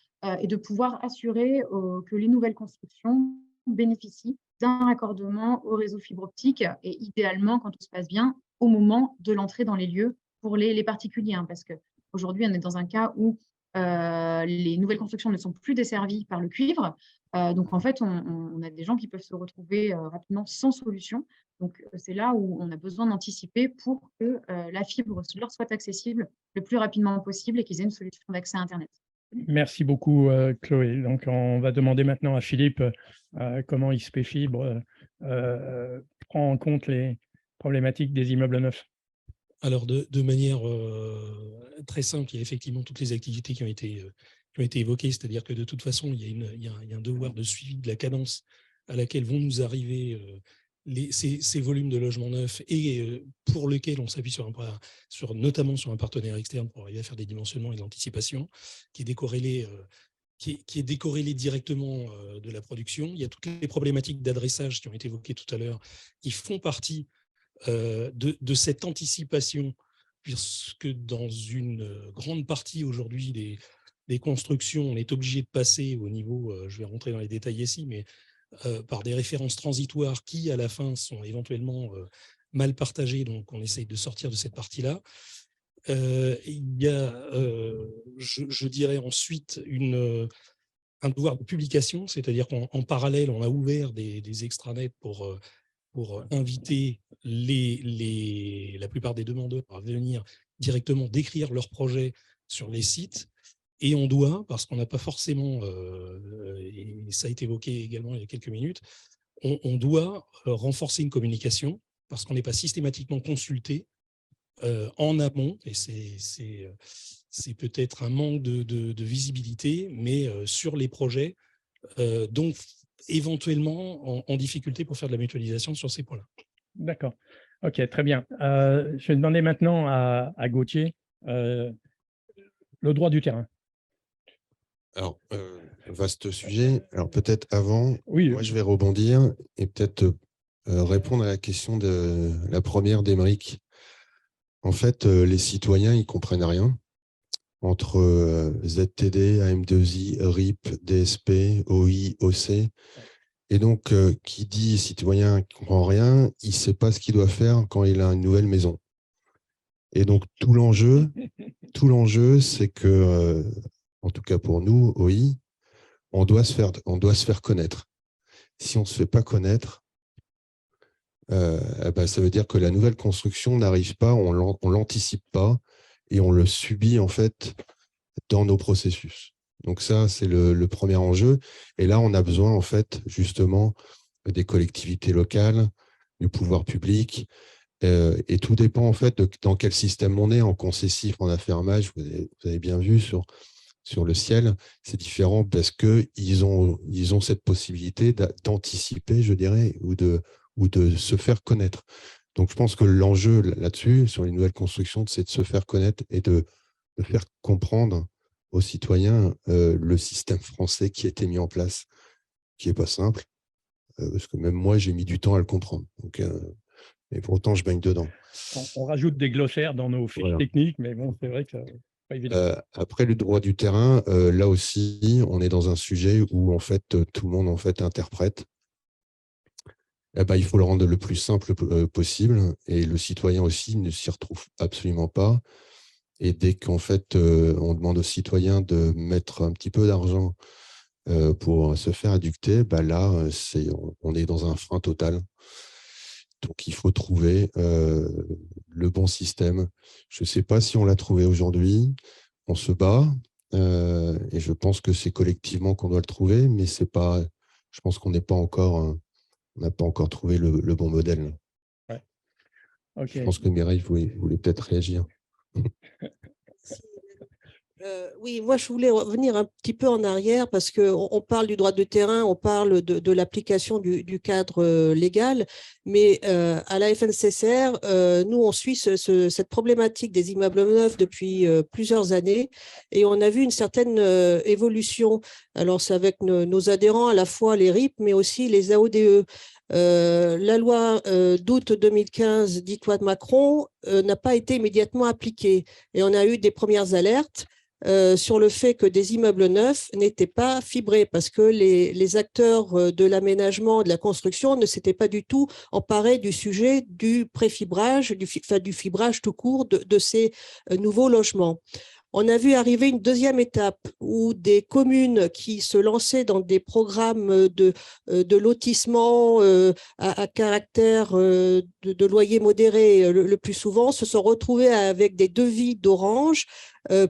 et de pouvoir assurer que les nouvelles constructions bénéficient d'un raccordement au réseau fibre optique et idéalement, quand tout se passe bien, au moment de l'entrée dans les lieux pour les particuliers. Hein, parce qu'aujourd'hui, on est dans un cas où les nouvelles constructions ne sont plus desservies par le cuivre. Donc, en fait, on a des gens qui peuvent se retrouver rapidement sans solution. Donc, c'est là où on a besoin d'anticiper pour que la fibre leur soit accessible le plus rapidement possible et qu'ils aient une solution d'accès à Internet. Merci beaucoup, Chloé. Donc, on va demander maintenant à Philippe comment XP Fibre prend en compte les problématiques des immeubles neufs. Alors, de manière très simple, il y a effectivement toutes les activités qui ont été évoquées, c'est-à-dire que de toute façon, il y a un devoir de suivi de la cadence à laquelle vont nous arriver ces volumes de logements neufs et pour lesquels on s'appuie notamment sur un partenaire externe pour arriver à faire des dimensionnements et de l'anticipation qui est décorrélé directement de la production. Il y a toutes les problématiques d'adressage qui ont été évoquées tout à l'heure qui font partie de cette anticipation, puisque dans une grande partie aujourd'hui des constructions, on est obligé de passer au niveau, je vais rentrer dans les détails ici, mais par des références transitoires qui, à la fin, sont éventuellement mal partagées. Donc, on essaye de sortir de cette partie-là. Il y a, je dirais ensuite, un devoir de publication, c'est-à-dire qu'en parallèle, on a ouvert des extranets pour inviter la plupart des demandeurs à venir directement décrire leur projet sur les sites. Et on doit, parce qu'on n'a pas forcément, et ça a été évoqué également il y a quelques minutes, on doit renforcer une communication parce qu'on n'est pas systématiquement consulté en amont, et c'est peut-être un manque de visibilité, mais sur les projets, donc éventuellement en difficulté pour faire de la mutualisation sur ces points-là. D'accord. OK, très bien. Je vais demander maintenant à Gauthier le droit du terrain. Alors, vaste sujet. Alors, peut-être avant, oui, moi, je vais rebondir et peut-être répondre à la question de la première d'Émeric. En fait, les citoyens, ils ne comprennent rien entre ZTD, AM2I, RIP, DSP, OI, OC. Et donc, qui dit citoyen qui ne comprend rien, il ne sait pas ce qu'il doit faire quand il a une nouvelle maison. Et donc, tout l'enjeu, c'est que, en tout cas pour nous, OI, on doit se faire connaître. si on ne se fait pas connaître, ça veut dire que la nouvelle construction n'arrive pas, on ne l'anticipe pas et on le subit en fait dans nos processus. Donc ça, c'est le premier enjeu. Et là, on a besoin en fait justement des collectivités locales, du pouvoir public, et tout dépend en fait dans quel système on est, en concessif, en affermage. Vous avez bien vu sur le ciel, c'est différent parce qu'ils ont cette possibilité d'anticiper, je dirais, ou de se faire connaître. Donc, je pense que l'enjeu là-dessus, sur les nouvelles constructions, c'est de se faire connaître et de faire comprendre aux citoyens le système français qui a été mis en place, qui n'est pas simple, parce que même moi, j'ai mis du temps à le comprendre. Donc, et pourtant, je baigne dedans. On rajoute des glossaires dans nos fiches techniques, mais bon, c'est vrai que c'est pas évident. Après, le droit du terrain, là aussi, on est dans un sujet où en fait, tout le monde en fait interprète. Il faut le rendre le plus simple possible et le citoyen aussi ne s'y retrouve absolument pas. Et dès qu'en fait, on demande aux citoyens de mettre un petit peu d'argent pour se faire éduquer, là, on est dans un frein total. Donc, il faut trouver le bon système. Je ne sais pas si on l'a trouvé aujourd'hui. On se bat et je pense que c'est collectivement qu'on doit le trouver, mais c'est pas. Je pense qu'on n'est pas encore. On n'a pas encore trouvé le bon modèle. Ouais. Okay. Je pense que Mireille voulait peut-être réagir. Oui, moi je voulais revenir un petit peu en arrière parce qu'on parle du droit de terrain, on parle de l'application du cadre légal, mais à la FNCCR, nous on suit cette problématique des immeubles neufs depuis plusieurs années et on a vu une certaine évolution. Alors c'est avec nos adhérents, à la fois les RIP, mais aussi les AODE. La loi d'août 2015, dite loi de Macron, n'a pas été immédiatement appliquée et on a eu des premières alertes sur le fait que des immeubles neufs n'étaient pas fibrés parce que les acteurs de l'aménagement, de la construction ne s'étaient pas du tout emparés du sujet du préfibrage, du fibrage tout court de ces nouveaux logements. On a vu arriver une deuxième étape où des communes qui se lançaient dans des programmes de lotissement à caractère de loyer modéré le plus souvent se sont retrouvées avec des devis d'Orange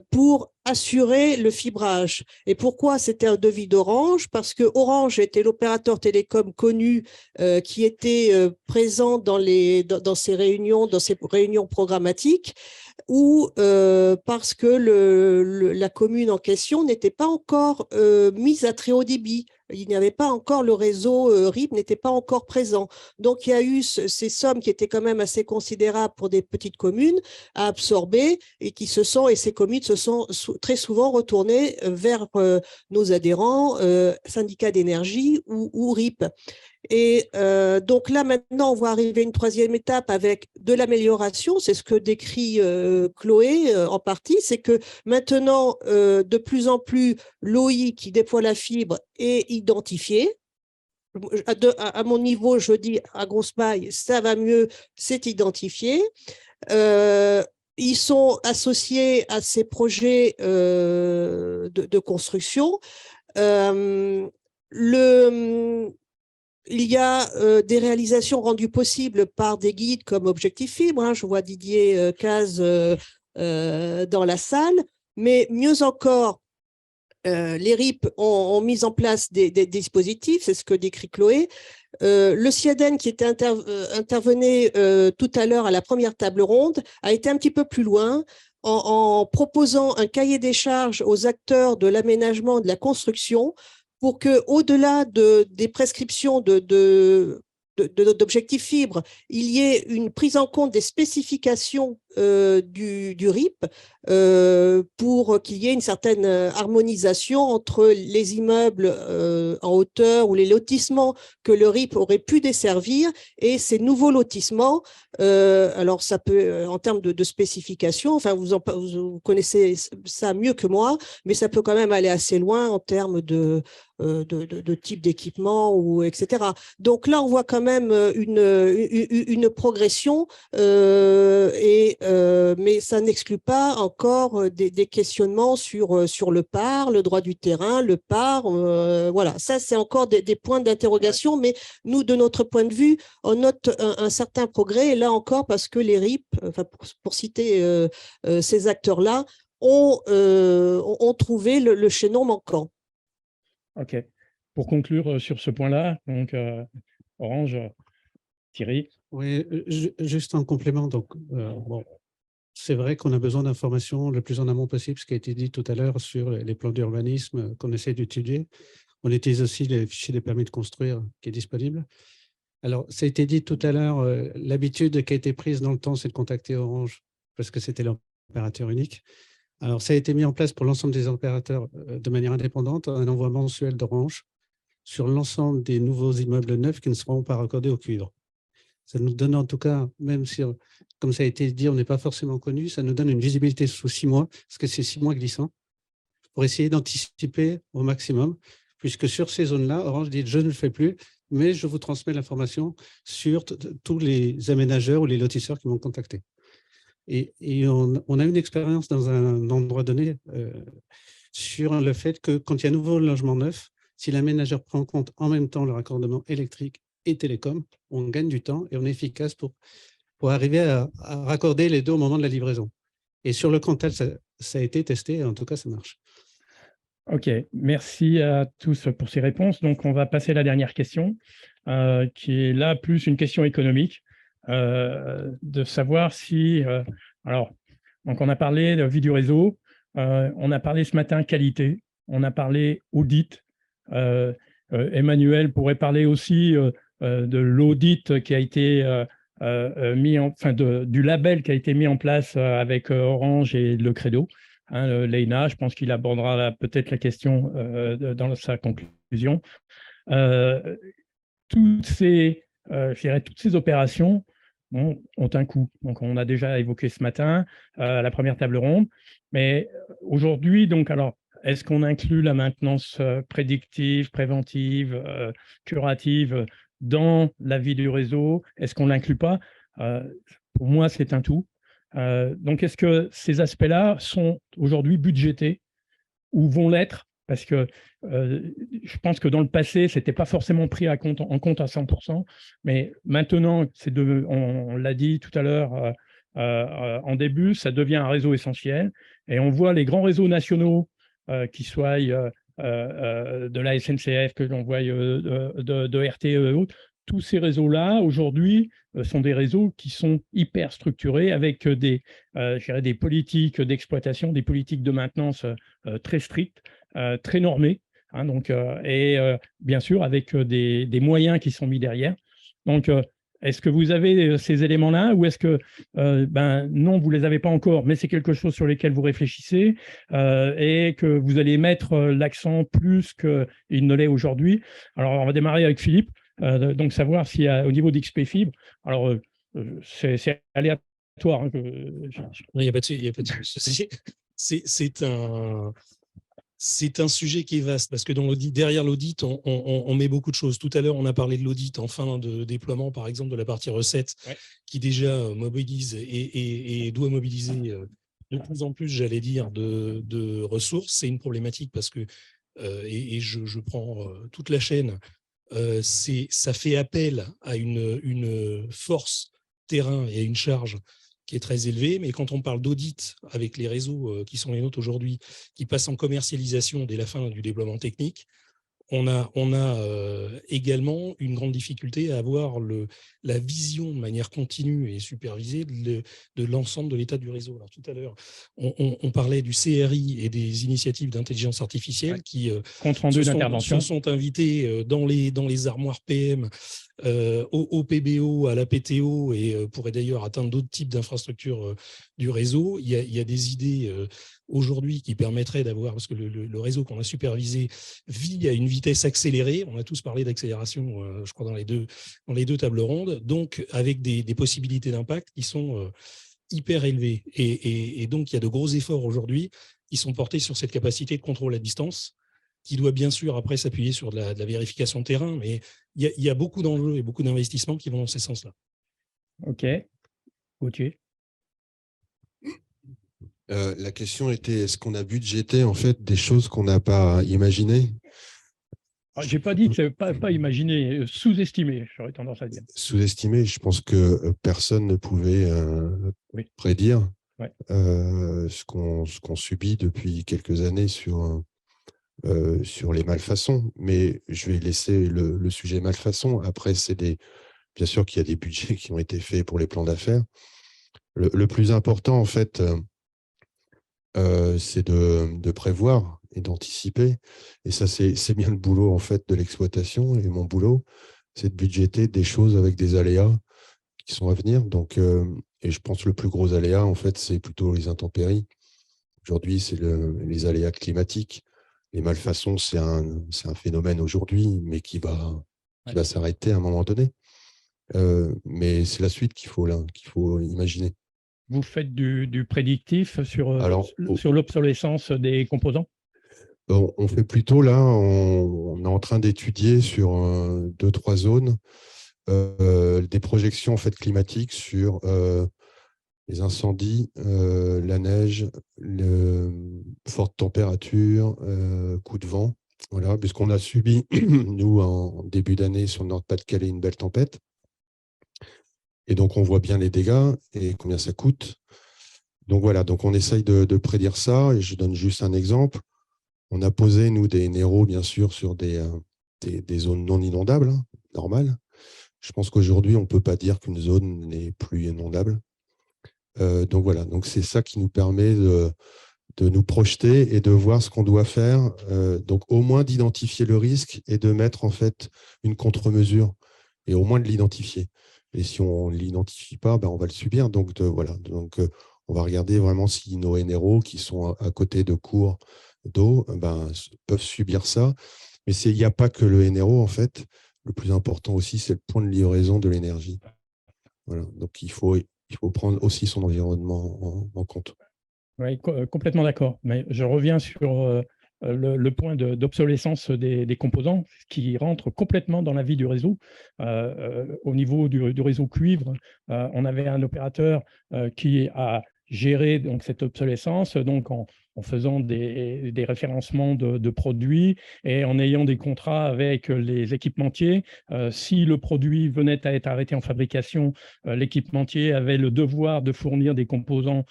pour assurer le fibrage. Et pourquoi c'était un devis d'Orange? Parce que Orange était l'opérateur télécom connu qui était présent dans ces réunions programmatiques, ou parce que la commune en question n'était pas encore mise à très haut débit. Il n'y avait pas encore le réseau RIP n'était pas encore présent. Donc, il y a eu ces sommes qui étaient quand même assez considérables pour des petites communes à absorber et ces communes se sont très souvent retournées vers nos adhérents, syndicats d'énergie ou RIP. Et donc là, maintenant, on voit arriver une troisième étape avec de l'amélioration. C'est ce que décrit Chloé en partie. C'est que maintenant, de plus en plus, l'OI qui déploie la fibre est identifié. À mon niveau, je dis à grosse maille, ça va mieux, c'est identifié. Ils sont associés à ces projets de construction. Il y a des réalisations rendues possibles par des guides comme Objectif Fibre. Je vois Didier Caz dans la salle. Mais mieux encore, les RIP ont mis en place des dispositifs, c'est ce que décrit Chloé. Le CIADEN qui était intervenait tout à l'heure à la première table ronde a été un petit peu plus loin en proposant un cahier des charges aux acteurs de l'aménagement, de la construction, pour qu'au-delà des prescriptions d'objectifs fibres, il y ait une prise en compte des spécifications du RIP pour qu'il y ait une certaine harmonisation entre les immeubles en hauteur ou les lotissements que le RIP aurait pu desservir et ces nouveaux lotissements. Alors, ça peut, en termes de spécifications, enfin, vous connaissez ça mieux que moi, mais ça peut quand même aller assez loin en termes de type d'équipement, ou etc. Donc là, on voit quand même une progression et mais ça n'exclut pas encore des questionnements sur le PAR, le droit du terrain, le PAR. Voilà, ça, c'est encore des points d'interrogation, mais nous, de notre point de vue, on note un certain progrès, et là encore, parce que les RIP, enfin, pour citer ces acteurs-là, ont trouvé le chaînon manquant. OK. Pour conclure sur ce point-là, donc Orange, Thierry. Oui, juste en complément. Donc, bon, c'est vrai qu'on a besoin d'informations le plus en amont possible, ce qui a été dit tout à l'heure sur les plans d'urbanisme qu'on essaie d'étudier. On utilise aussi les fichiers des permis de construire qui est disponible. Alors, ça a été dit tout à l'heure, l'habitude qui a été prise dans le temps, c'est de contacter Orange parce que c'était l'opérateur unique. Alors, ça a été mis en place pour l'ensemble des opérateurs de manière indépendante, un envoi mensuel d'Orange sur l'ensemble des nouveaux immeubles neufs qui ne seront pas raccordés au cuivre. Ça nous donne en tout cas, même si, comme ça a été dit, on n'est pas forcément connu, ça nous donne une visibilité sous 6 mois, parce que c'est 6 mois glissants, pour essayer d'anticiper au maximum, puisque sur ces zones-là, Orange dit « je ne le fais plus », mais je vous transmets l'information sur tous les aménageurs ou les lotisseurs qui m'ont contacté. Et on a une expérience dans un endroit donné sur le fait que quand il y a un nouveau logement neuf, si l'aménageur prend en compte en même temps le raccordement électrique et télécom, on gagne du temps et on est efficace pour arriver à raccorder les deux au moment de la livraison. Et sur le Cantal, ça a été testé et en tout cas, ça marche. OK, merci à tous pour ces réponses. Donc, on va passer à la dernière question, qui est là plus une question économique, de savoir si… alors, donc on a parlé de vie du réseau, on a parlé ce matin qualité, on a parlé audit. Emmanuel pourrait parler aussi de l'audit qui a été du label qui a été mis en place avec Orange et le Credo. Leïna, je pense qu'il abordera peut-être la question dans sa conclusion. Toutes ces opérations ont un coût. Donc, on a déjà évoqué ce matin la première table ronde. Mais aujourd'hui, donc, alors, est-ce qu'on inclut la maintenance prédictive, préventive, curative dans la vie du réseau? Est-ce qu'on ne l'inclut pas? Pour moi, c'est un tout. Donc, est-ce que ces aspects-là sont aujourd'hui budgétés ou vont l'être? Parce que je pense que dans le passé, ce n'était pas forcément pris en compte à 100%, mais maintenant, on l'a dit tout à l'heure en début, ça devient un réseau essentiel. Et on voit les grands réseaux nationaux, qui soient de la SNCF, que l'on voit de RTE et autres, tous ces réseaux-là, aujourd'hui, sont des réseaux qui sont hyper structurés avec des politiques d'exploitation, des politiques de maintenance très strictes, très normées, hein, donc, et bien sûr avec des moyens qui sont mis derrière. Donc, est-ce que vous avez ces éléments-là ou est-ce que, non, vous ne les avez pas encore, mais c'est quelque chose sur lequel vous réfléchissez et que vous allez mettre l'accent plus qu'il ne l'est aujourd'hui? Alors, on va démarrer avec Philippe. Donc, savoir s'il y a au niveau d'XP Fibre, alors c'est aléatoire. Hein, il n'y a pas de souci. C'est un sujet qui est vaste parce que derrière l'audit, on met beaucoup de choses. Tout à l'heure, on a parlé de l'audit en fin de déploiement, par exemple, de la partie recettes, qui déjà mobilise et doit mobiliser de plus en plus, j'allais dire, de ressources. C'est une problématique parce que, et je prends toute la chaîne, ça fait appel à une force terrain et à une charge qui est très élevée, mais quand on parle d'audit avec les réseaux qui sont les nôtres aujourd'hui, qui passent en commercialisation dès la fin du déploiement technique, on a également une grande difficulté à avoir la vision de manière continue et supervisée de l'ensemble de l'état du réseau. Alors, tout à l'heure, on parlait du CRI et des initiatives d'intelligence artificielle qui se sont invitées dans les armoires PM, au PBO, à la PTO et pourraient d'ailleurs atteindre d'autres types d'infrastructures du réseau. Il y a des idées aujourd'hui qui permettraient d'avoir, parce que le réseau qu'on a supervisé vit à une vitesse accélérée, on a tous parlé d'accélération, je crois, dans les deux tables rondes, donc avec des possibilités d'impact qui sont hyper élevées. Et donc, il y a de gros efforts aujourd'hui qui sont portés sur cette capacité de contrôle à distance, qui doit bien sûr après s'appuyer sur de la vérification de terrain, mais il y a beaucoup d'enjeux et beaucoup d'investissements qui vont dans ces sens-là. OK. Gauthier. La question était, est-ce qu'on a budgété en fait des choses qu'on n'a pas imaginées? Je n'ai pas dit que c'est pas imaginé, sous-estimé, j'aurais tendance à dire. Sous-estimé, je pense que personne ne pouvait prédire ce qu'on subit depuis quelques années sur les malfaçons. Mais je vais laisser le sujet malfaçon. Après, bien sûr qu'il y a des budgets qui ont été faits pour les plans d'affaires. Le plus important, en fait, c'est de prévoir et d'anticiper. Et ça, c'est bien le boulot en fait de l'exploitation. Et mon boulot, c'est de budgéter des choses avec des aléas qui sont à venir. Donc, et je pense que le plus gros aléa, en fait, c'est plutôt les intempéries. Aujourd'hui, c'est les aléas climatiques. Les malfaçons, c'est un phénomène aujourd'hui, mais qui va s'arrêter à un moment donné. Mais c'est la suite qu'il faut imaginer. Vous faites du prédictif sur l'obsolescence des composants? On fait plutôt, là, on est en train d'étudier sur 2-3 zones des projections en fait, climatiques sur les incendies, la neige, forte température, coups de vent. Voilà, puisqu'on a subi, nous, en début d'année, sur le Nord-Pas-de-Calais, une belle tempête. Et donc, on voit bien les dégâts et combien ça coûte. Donc, voilà, donc on essaye de prédire ça. Et je donne juste un exemple. On a posé, nous, des NERO, bien sûr, sur des zones non inondables, hein, normales. Je pense qu'aujourd'hui, on ne peut pas dire qu'une zone n'est plus inondable. Donc, voilà, donc c'est ça qui nous permet de nous projeter et de voir ce qu'on doit faire. Donc, au moins d'identifier le risque et de mettre, en fait, une contre-mesure et au moins de l'identifier. Et si on ne l'identifie pas, ben, on va le subir. Donc, voilà. Donc, on va regarder vraiment si nos NRO qui sont à côté de cours d'eau ben, peuvent subir ça. Mais il n'y a pas que le NRO, en fait. Le plus important aussi, c'est le point de livraison de l'énergie. Voilà. Donc, il faut prendre aussi son environnement en compte. Oui, complètement d'accord. Mais je reviens sur le point d'obsolescence des composants qui rentre complètement dans la vie du réseau. Au niveau du réseau cuivre, on avait un opérateur qui a géré donc, cette obsolescence donc en faisant des référencements de produits et en ayant des contrats avec les équipementiers. Si le produit venait à être arrêté en fabrication, l'équipementier avait le devoir de fournir des composants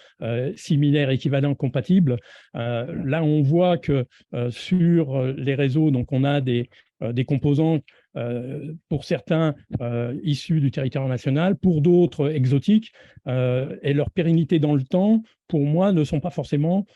similaires, équivalents, compatibles. Là, on voit que sur les réseaux, donc on a des composants pour certains issus du territoire national, pour d'autres exotiques, et leur pérennité dans le temps, pour moi, ne sont pas forcément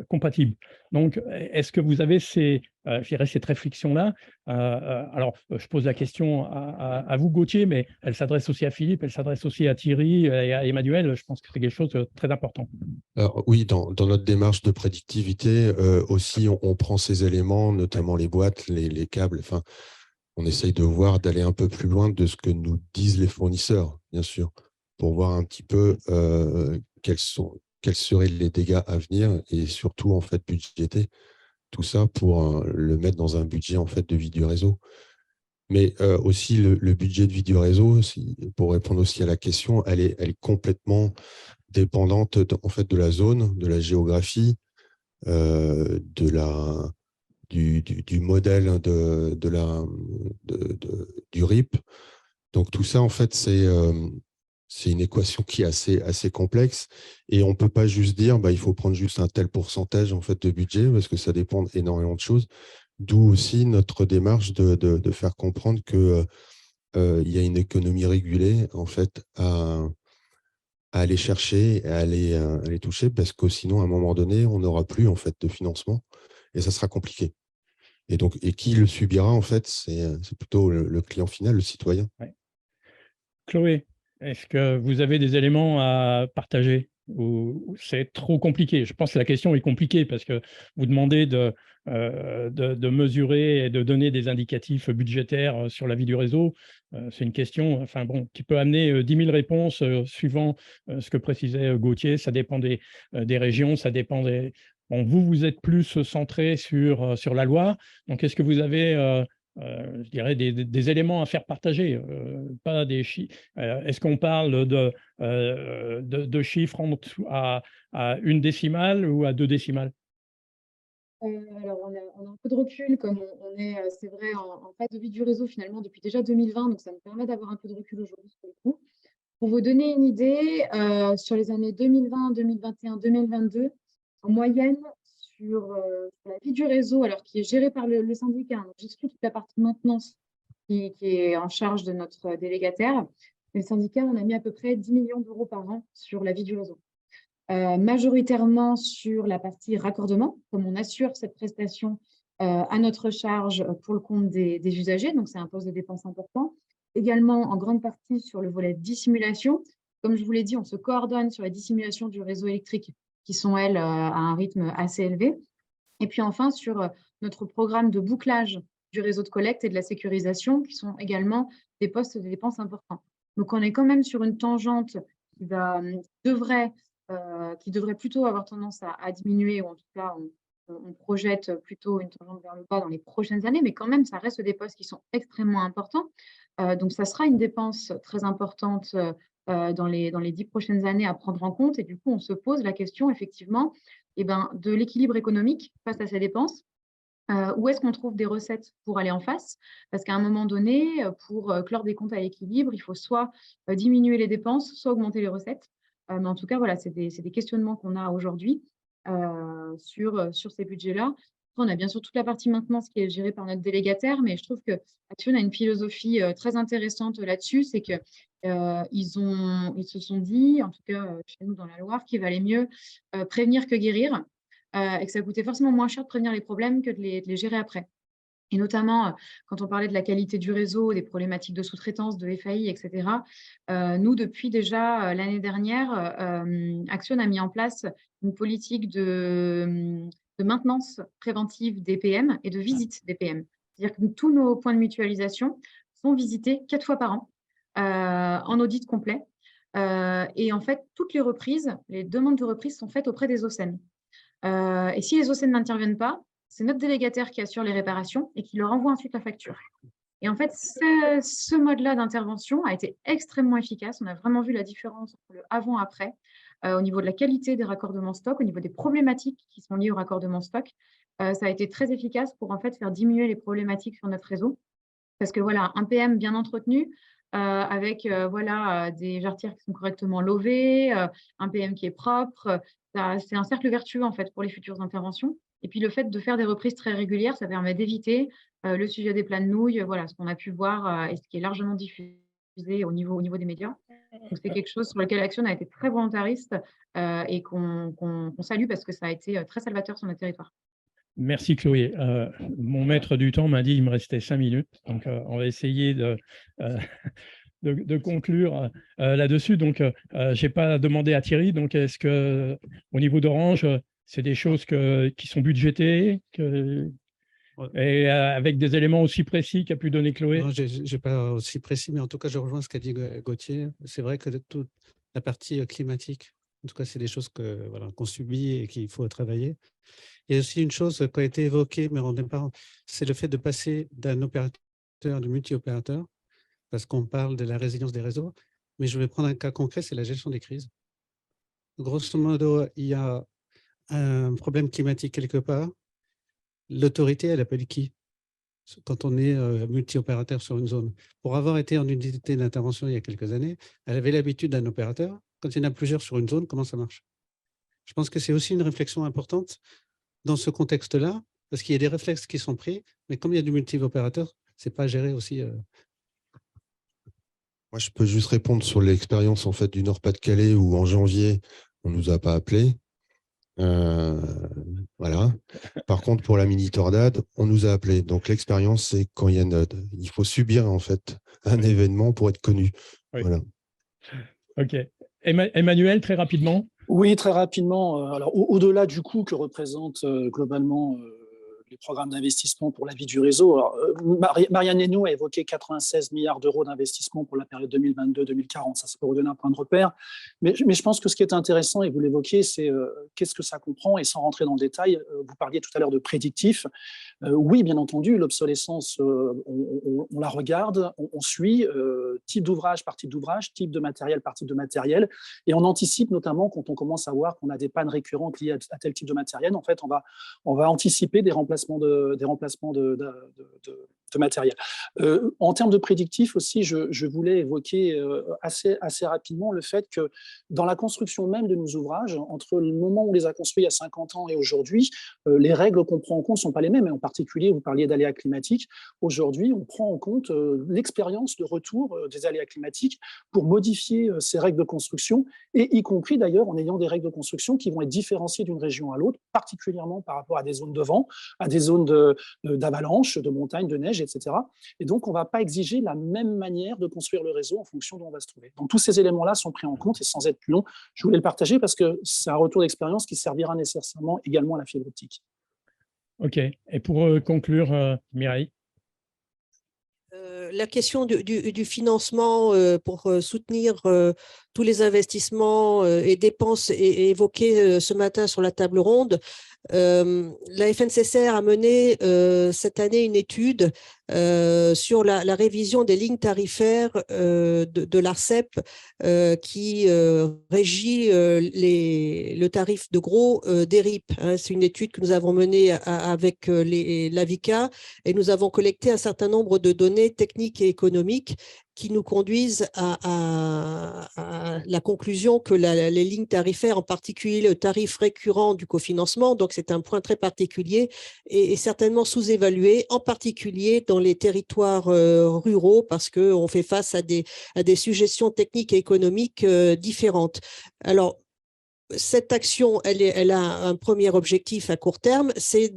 compatibles. Donc, est-ce que vous avez cette réflexion-là? Alors, je pose la question à vous, Gauthier, mais elle s'adresse aussi à Philippe, elle s'adresse aussi à Thierry et à Emmanuel. Je pense que c'est quelque chose de très important. Alors, oui, dans notre démarche de prédictivité, aussi, on prend ces éléments, notamment les boîtes, les câbles, enfin, on essaye de voir, d'aller un peu plus loin de ce que nous disent les fournisseurs, bien sûr, pour voir un petit peu quels seraient les dégâts à venir et surtout, en fait, budgéter tout ça pour le mettre dans un budget, en fait, de vie du réseau. Mais aussi, le budget de vie du réseau, pour répondre aussi à la question, elle est complètement dépendante, en fait, de la zone, de la géographie, du modèle du RIP. Donc, tout ça, en fait, c'est une équation qui est assez complexe et on ne peut pas juste dire il faut prendre juste un tel pourcentage en fait, de budget parce que ça dépend énormément de choses. D'où aussi notre démarche de faire comprendre qu'il y a une économie régulée en fait, à aller chercher, à aller toucher parce que sinon, à un moment donné, on n'aura plus en fait, de financement et ça sera compliqué. Et qui le subira, en fait, c'est plutôt le client final, le citoyen. Ouais. Chloé, est-ce que vous avez des éléments à partager ou c'est trop compliqué? Je pense que la question est compliquée parce que vous demandez de mesurer et de donner des indicatifs budgétaires sur la vie du réseau. C'est une question qui peut amener 10 000 réponses suivant ce que précisait Gauthier. Ça dépend des régions, ça dépend des… Bon, vous êtes plus centré sur la Loire. Donc, est-ce que vous avez je dirais, des éléments à faire partager, pas des chiffres. Est-ce qu'on parle de chiffres à une décimale ou à 2 décimales? Alors, on a un peu de recul, comme on est, c'est vrai, en phase de vie du réseau finalement depuis déjà 2020, donc ça nous permet d'avoir un peu de recul aujourd'hui sur le coup. Pour vous donner une idée, sur les années 2020, 2021, 2022, en moyenne, sur la vie du réseau, alors qui est géré par le syndicat, donc j'exclus toute la partie maintenance qui est en charge de notre délégataire, mais le syndicat, on a mis à peu près 10 millions d'euros par an sur la vie du réseau. Majoritairement sur la partie raccordement, comme on assure cette prestation à notre charge pour le compte des usagers, donc c'est un poste de dépense important. Également en grande partie sur le volet dissimulation. Comme je vous l'ai dit, on se coordonne sur la dissimulation du réseau électrique qui sont, elles, à un rythme assez élevé. Et puis enfin sur notre programme de bouclage du réseau de collecte et de la sécurisation qui sont également des postes de dépenses importants. Donc on est quand même sur une tangente qui devrait plutôt avoir tendance à diminuer, ou en tout cas, on projette plutôt une tangente vers le bas dans les prochaines années, mais quand même, ça reste des postes qui sont extrêmement importants. Donc, ça sera une dépense très importante dans les 10 prochaines années à prendre en compte. Et du coup, on se pose la question, effectivement, de l'équilibre économique face à ces dépenses. Où est-ce qu'on trouve des recettes pour aller en face? Parce qu'à un moment donné, pour clore des comptes à l'équilibre, il faut soit diminuer les dépenses, soit augmenter les recettes. Mais en tout cas, voilà, c'est des questionnements qu'on a aujourd'hui sur ces budgets-là. On a bien sûr toute la partie maintenance qui est gérée par notre délégataire, mais je trouve que Action a une philosophie très intéressante là-dessus, c'est que ils se sont dit, en tout cas chez nous dans la Loire, qu'il valait mieux prévenir que guérir, et que ça coûtait forcément moins cher de prévenir les problèmes que de les gérer après. Et notamment, quand on parlait de la qualité du réseau, des problématiques de sous-traitance, de FAI, etc., nous, depuis déjà l'année dernière, Action a mis en place une politique de maintenance préventive des PM et de visite des PM. C'est-à-dire que tous nos points de mutualisation sont visités 4 fois par an en audit complet. Et en fait, toutes les reprises, les demandes de reprise sont faites auprès des OCEN. Et si les OCEN n'interviennent pas, c'est notre délégataire qui assure les réparations et qui leur envoie ensuite la facture. Et en fait, ce mode-là d'intervention a été extrêmement efficace. On a vraiment vu la différence entre le avant-après au niveau de la qualité des raccordements stock, au niveau des problématiques qui sont liées au raccordement stock. Ça a été très efficace pour en fait faire diminuer les problématiques sur notre réseau. Parce que voilà, un PM bien entretenu, avec des jarretières qui sont correctement lovées, un PM qui est propre, c'est un cercle vertueux en fait pour les futures interventions. Et puis le fait de faire des reprises très régulières, ça permet d'éviter le sujet des plans de nouilles, voilà, ce qu'on a pu voir et ce qui est largement diffusé au niveau des médias. Donc c'est quelque chose sur lequel Action a été très volontariste et qu'on salue parce que ça a été très salvateur sur notre territoire. Merci Chloé. Mon maître du temps m'a dit qu'il me restait 5 minutes, donc on va essayer de conclure là-dessus. Donc, je n'ai pas demandé à Thierry, donc est-ce qu'au niveau d'Orange, c'est des choses qui sont budgétées et avec des éléments aussi précis qu'a pu donner Chloé? Non, je n'ai pas aussi précis, mais en tout cas, je rejoins ce qu'a dit Gauthier. C'est vrai que toute la partie climatique, en tout cas, c'est des choses qu'on subit et qu'il faut travailler. Il y a aussi une chose qui a été évoquée, mais on n'est pas, c'est le fait de passer d'un opérateur, de multi-opérateur, parce qu'on parle de la résilience des réseaux, mais je vais prendre un cas concret, c'est la gestion des crises. Grosso modo, il y a un problème climatique quelque part, l'autorité, elle appelle qui quand on est multi-opérateur sur une zone? Pour avoir été en unité d'intervention il y a quelques années, elle avait l'habitude d'un opérateur. Quand il y en a plusieurs sur une zone, comment ça marche? Je pense que c'est aussi une réflexion importante dans ce contexte-là, parce qu'il y a des réflexes qui sont pris, mais comme il y a du multi-opérateur, ce n'est pas géré aussi. Moi, je peux juste répondre sur l'expérience en fait, du Nord-Pas-de-Calais où en janvier, on ne nous a pas appelés. Voilà. Par contre, pour la mini-Tordade, on nous a appelés. Donc, l'expérience, c'est quand il faut subir en fait, un événement pour être connu. Oui. Voilà. OK. Emmanuel, très rapidement. Oui, très rapidement. Alors, au-delà du coût que représente globalement les programmes d'investissement pour la vie du réseau. Alors, Marianne Hénault a évoqué 96 milliards d'euros d'investissement pour la période 2022-2040. Ça peut vous donner un point de repère. Mais je pense que ce qui est intéressant, et vous l'évoquez, c'est qu'est-ce que ça comprend. Et sans rentrer dans le détail, vous parliez tout à l'heure de prédictif. Oui, bien entendu, l'obsolescence, on la regarde, on suit type d'ouvrage par type d'ouvrage, type de matériel par type de matériel. Et on anticipe notamment quand on commence à voir qu'on a des pannes récurrentes liées à tel type de matériel. En fait, on va anticiper des remplacements de matériel. En termes de prédictif aussi, je voulais évoquer assez rapidement le fait que dans la construction même de nos ouvrages, entre le moment où on les a construits il y a 50 ans et aujourd'hui, les règles qu'on prend en compte ne sont pas les mêmes. Et en particulier, vous parliez d'aléas climatiques. Aujourd'hui, on prend en compte l'expérience de retour des aléas climatiques pour modifier ces règles de construction, et y compris d'ailleurs en ayant des règles de construction qui vont être différenciées d'une région à l'autre, particulièrement par rapport à des zones de vent, à des zones d'avalanche, de montagne, de neige, etc. Et donc, on ne va pas exiger la même manière de construire le réseau en fonction d'où on va se trouver. Donc, tous ces éléments-là sont pris en compte, et sans être plus long, je voulais le partager parce que c'est un retour d'expérience qui servira nécessairement également à la fibre optique. OK. Et pour conclure, Mireille? La question du financement pour soutenir tous les investissements et dépenses évoquées ce matin sur la table ronde. La FNCCR a mené cette année une étude sur la révision des lignes tarifaires de l'ARCEP qui régit le tarif de gros des RIP. C'est une étude que nous avons menée avec l'AVICA, et nous avons collecté un certain nombre de données techniques et économiques qui nous conduisent à la conclusion que les lignes tarifaires, en particulier le tarif récurrent du cofinancement, donc c'est un point très particulier, est certainement sous-évalué, en particulier dans les territoires ruraux, parce qu'on fait face à des suggestions techniques et économiques différentes. Alors, cette action, elle a un premier objectif à court terme, c'est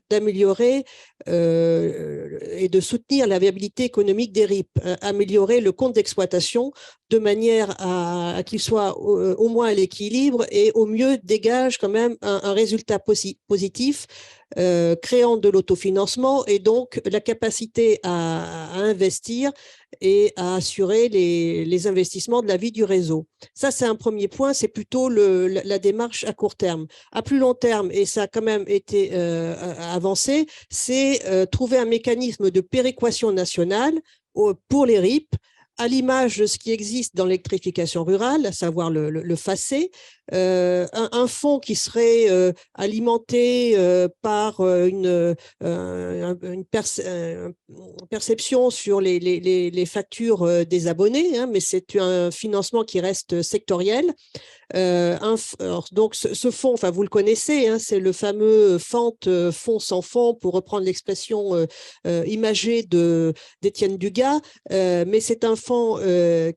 d'améliorer et de soutenir la viabilité économique des RIP, améliorer le compte d'exploitation de manière à qu'il soit au moins à l'équilibre et au mieux dégage quand même un résultat positif, créant de l'autofinancement et donc la capacité à investir et à assurer les investissements de la vie du réseau. Ça, c'est un premier point, c'est plutôt la démarche à court terme. À plus long terme, et ça a quand même été avancé, c'est trouver un mécanisme de péréquation nationale pour les RIP, à l'image de ce qui existe dans l'électrification rurale, à savoir le FACÉ, un fonds qui serait alimenté par une perception sur les factures des abonnés, mais c'est un financement qui reste sectoriel. Donc, ce fonds, enfin, vous le connaissez, c'est le fameux FANT, fonds sans fond, pour reprendre l'expression imagée d'Étienne Dugas, mais c'est un fonds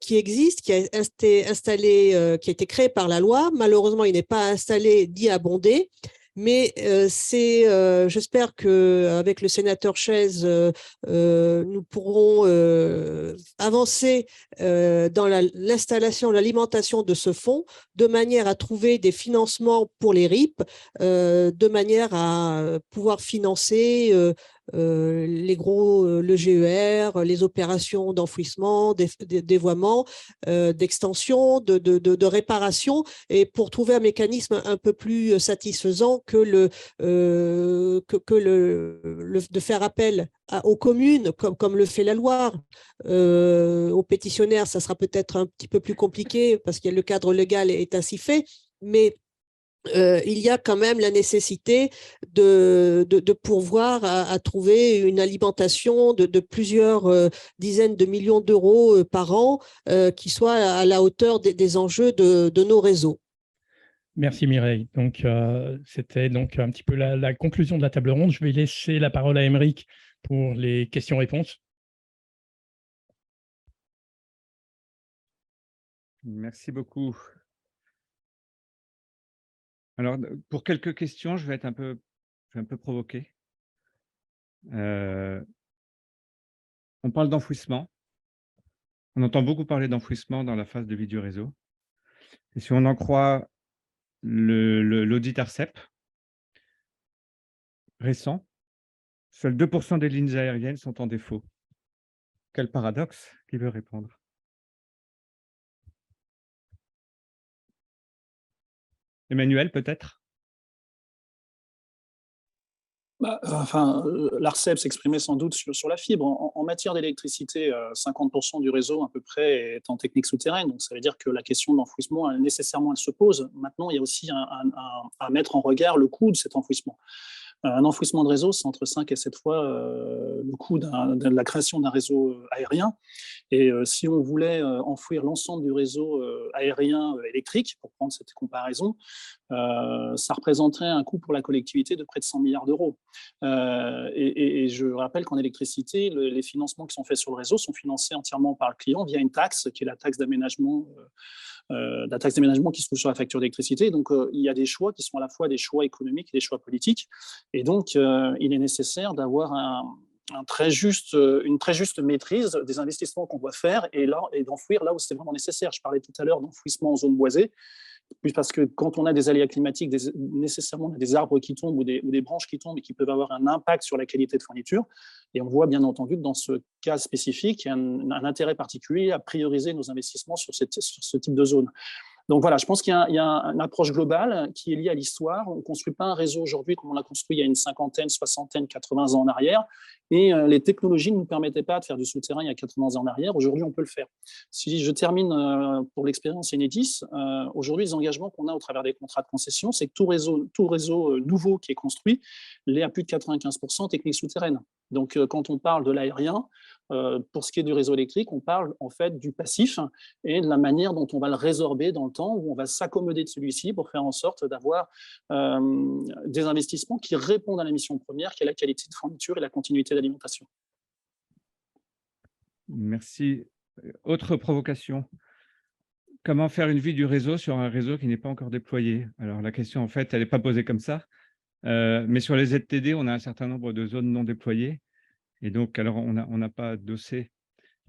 qui existe, qui a été installé, qui a été créé par la loi. Malheureusement, il n'est pas installé ni abondé. Mais j'espère qu'avec le sénateur Chaise, nous pourrons avancer dans l'installation, l'alimentation de ce fonds, de manière à trouver des financements pour les RIP, de manière à pouvoir financer le GER, les opérations d'enfouissement, dévoiement, d'extension, de réparation, et pour trouver un mécanisme un peu plus satisfaisant que de faire appel aux communes, comme le fait la Loire. Aux pétitionnaires, ça sera peut-être un petit peu plus compliqué parce que le cadre légal est ainsi fait, mais il y a quand même la nécessité de pourvoir à trouver une alimentation de plusieurs dizaines de millions d'euros par an qui soit à la hauteur des enjeux de nos réseaux. Merci Mireille. Donc, c'était donc un petit peu la conclusion de la table ronde. Je vais laisser la parole à Aymeric pour les questions-réponses. Merci beaucoup. Alors, pour quelques questions, je vais un peu provoqué. On parle d'enfouissement. On entend beaucoup parler d'enfouissement dans la phase de vie du réseau. Et si on en croit l'audit ARCEP récent, Seuls 2% des lignes aériennes sont en défaut. Quel paradoxe! Qui veut répondre? Emmanuel, peut-être? L'ARCEP s'exprimait sans doute sur la fibre. En matière d'électricité, 50% du réseau à peu près est en technique souterraine. Donc, ça veut dire que la question de l'enfouissement, nécessairement, elle se pose. Maintenant, il y a aussi à mettre en regard le coût de cet enfouissement. Un enfouissement de réseau, c'est entre 5 et 7 fois le coût de la création d'un réseau aérien. Et si on voulait enfouir l'ensemble du réseau aérien électrique, pour prendre cette comparaison, ça représenterait un coût pour la collectivité de près de 100 milliards d'euros. Et je rappelle qu'en électricité, les financements qui sont faits sur le réseau sont financés entièrement par le client via une taxe, qui est la taxe d'aménagement qui se trouve sur la facture d'électricité. Donc, il y a des choix qui sont à la fois des choix économiques et des choix politiques. Et donc, il est nécessaire d'avoir une très juste maîtrise des investissements qu'on doit faire et d'enfouir là où c'est vraiment nécessaire. Je parlais tout à l'heure d'enfouissement en zone boisée, parce que quand on a des aléas climatiques, nécessairement des arbres qui tombent ou des branches qui tombent et qui peuvent avoir un impact sur la qualité de fourniture. Et on voit bien entendu que dans ce cas spécifique, il y a un intérêt particulier à prioriser nos investissements sur ce type de zone. Donc voilà, je pense qu'il y a une approche globale qui est liée à l'histoire. On ne construit pas un réseau aujourd'hui comme on l'a construit il y a une cinquantaine, 60, 80 ans en arrière. Et les technologies ne nous permettaient pas de faire du souterrain il y a 80 ans en arrière. Aujourd'hui, on peut le faire. Si je termine pour l'expérience Enedis, aujourd'hui, les engagements qu'on a au travers des contrats de concession, c'est que tout réseau nouveau qui est construit l'est à plus de 95% technique souterraine. Donc, quand on parle de l'aérien, pour ce qui est du réseau électrique, on parle en fait du passif et de la manière dont on va le résorber dans le temps, où on va s'accommoder de celui-ci pour faire en sorte d'avoir des investissements qui répondent à la mission première, qui est la qualité de fourniture et la continuité d'alimentation. Merci. Autre provocation. Comment faire une vie du réseau sur un réseau qui n'est pas encore déployé? Alors, la question, en fait, elle n'est pas posée comme ça. Mais sur les ZTD, on a un certain nombre de zones non déployées. Et donc, alors, on n'a pas d'OC,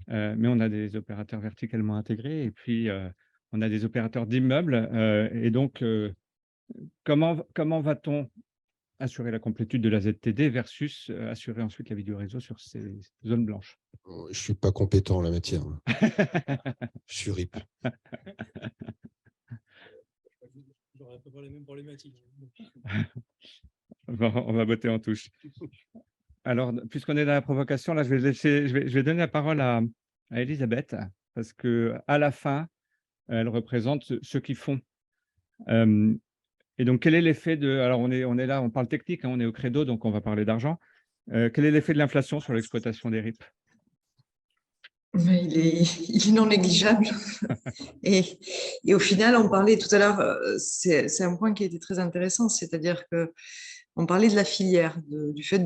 mais on a des opérateurs verticalement intégrés. Et puis, on a des opérateurs d'immeubles. Et donc, comment va-t-on assurer la complétude de la ZTD versus assurer ensuite la vie du réseau sur ces zones blanches? Je ne suis pas compétent en la matière. Je suis RIP. J'aurais à peu près les mêmes problématiques. On va botter en touche. Alors, puisqu'on est dans la provocation, là, je vais donner la parole à Elisabeth, parce qu'à la fin, elle représente ceux qui font. Et donc, quel est l'effet de… Alors, on est là, on parle technique, hein, on est au credo, donc on va parler d'argent. Quel est l'effet de l'inflation sur l'exploitation des RIP? Il est non négligeable. Et au final, on parlait tout à l'heure, c'est un point qui était très intéressant, c'est-à-dire qu'on parlait de la filière, du fait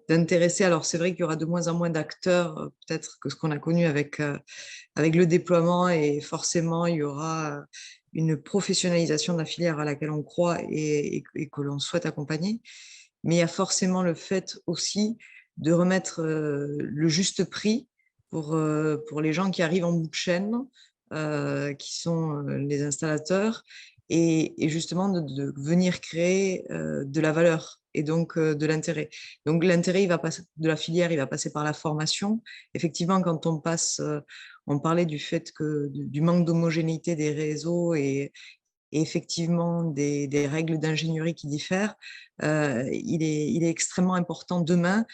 d'intéresser. Alors, c'est vrai qu'il y aura de moins en moins d'acteurs, peut-être que ce qu'on a connu avec le déploiement, et forcément, il y aura une professionnalisation de la filière à laquelle on croit et que l'on souhaite accompagner. Mais il y a forcément le fait aussi de remettre le juste prix pour les gens qui arrivent en bout de chaîne, qui sont les installateurs, et justement de venir créer de la valeur et donc de l'intérêt. Donc l'intérêt de la filière, il va passer par la formation. Effectivement, quand on parlait du fait du manque d'homogénéité des réseaux et effectivement des règles d'ingénierie qui diffèrent, il est extrêmement important demain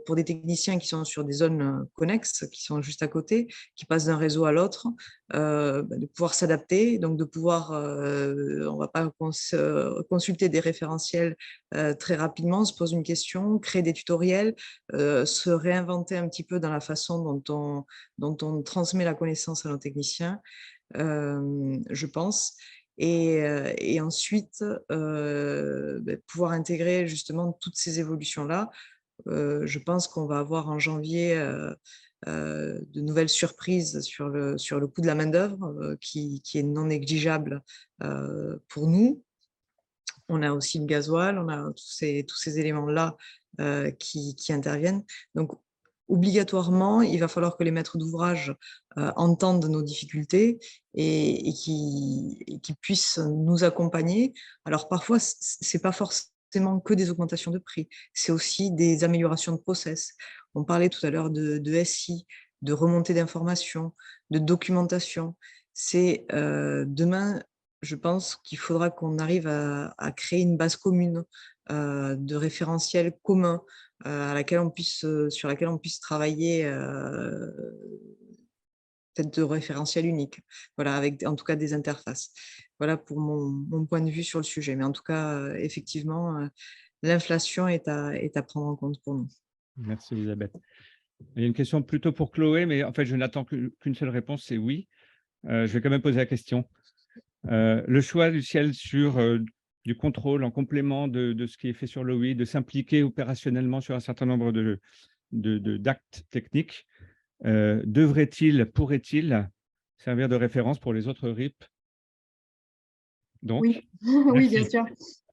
pour des techniciens qui sont sur des zones connexes, qui sont juste à côté, qui passent d'un réseau à l'autre, de pouvoir s'adapter, donc de pouvoir, on ne va pas consulter des référentiels très rapidement, se poser une question, créer des tutoriels, se réinventer un petit peu dans la façon dont on transmet la connaissance à nos techniciens, je pense. Et ensuite, pouvoir intégrer justement toutes ces évolutions-là. Je pense qu'on va avoir en janvier de nouvelles surprises sur le coût de la main-d'œuvre qui est non négligeable pour nous. On a aussi le gasoil, on a tous ces éléments-là qui interviennent. Donc, obligatoirement, il va falloir que les maîtres d'ouvrage entendent nos difficultés et qui puissent nous accompagner. Alors parfois, ce n'est pas forcément forcément que des augmentations de prix, c'est aussi des améliorations de process. On parlait tout à l'heure de SI, de remontée d'informations, de documentation. C'est demain, je pense qu'il faudra qu'on arrive à créer une base commune de référentiels communs sur laquelle on puisse travailler peut-être de référentiels uniques, voilà, avec en tout cas des interfaces. Voilà pour mon point de vue sur le sujet. Mais en tout cas, effectivement, l'inflation est à prendre en compte pour nous. Merci Elisabeth. Il y a une question plutôt pour Chloé, mais en fait, je n'attends qu'une seule réponse, c'est oui. Je vais quand même poser la question. Le choix du ciel sur du contrôle en complément de ce qui est fait sur l'OI, de s'impliquer opérationnellement sur un certain nombre d'actes techniques, pourrait-il servir de référence pour les autres RIP? Donc, oui. Oui, bien sûr.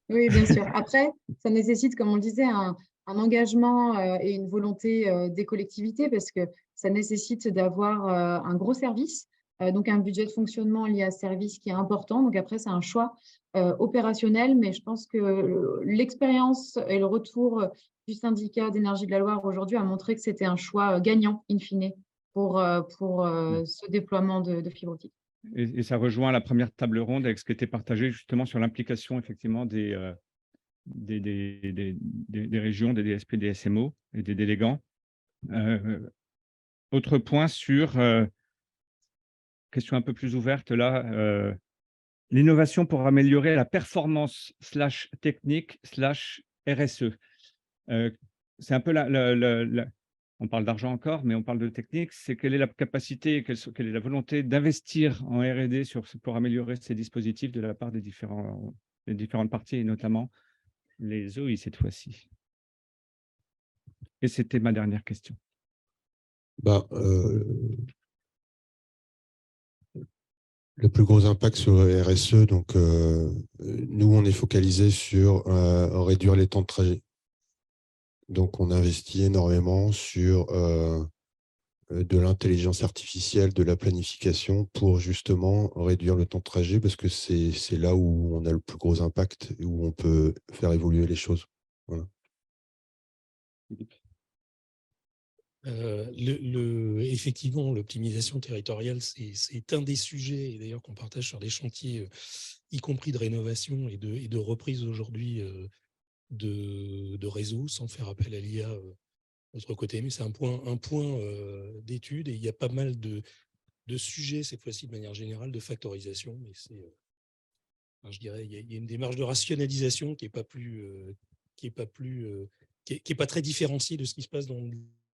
Oui, bien sûr. Après, ça nécessite, comme on le disait, un engagement et une volonté des collectivités parce que ça nécessite d'avoir un gros service, donc un budget de fonctionnement lié à ce service qui est important. Donc après, c'est un choix opérationnel, mais je pense que l'expérience et le retour du syndicat d'énergie de la Loire aujourd'hui a montré que c'était un choix gagnant, in fine, pour ce déploiement de fibre optique. Et ça rejoint la première table ronde avec ce qui était partagé justement sur l'implication effectivement des régions, des DSP, des SMO et des délégants. Autre point sur, question un peu plus ouverte là, l'innovation pour améliorer la performance /technique/RSE. C'est un peu on parle d'argent encore, mais on parle de technique. C'est quelle est la capacité, quelle est la volonté d'investir en R&D pour améliorer ces dispositifs de la part des différentes parties, et notamment les OI cette fois-ci. Et c'était ma dernière question. Le plus gros impact sur le RSE, donc nous, on est focalisé sur réduire les temps de trajet. Donc, on investit énormément sur de l'intelligence artificielle, de la planification pour justement réduire le temps de trajet parce que c'est là où on a le plus gros impact et où on peut faire évoluer les choses. Voilà. Effectivement, l'optimisation territoriale, c'est un des sujets, et d'ailleurs qu'on partage sur des chantiers, y compris de rénovation et de reprise aujourd'hui de réseaux, sans faire appel à l'IA de notre côté. Mais c'est un point d'étude, et il y a pas mal de sujets, cette fois-ci de manière générale, de factorisation. Mais je dirais, il y a une démarche de rationalisation qui n'est pas très différenciée de ce qui se passe dans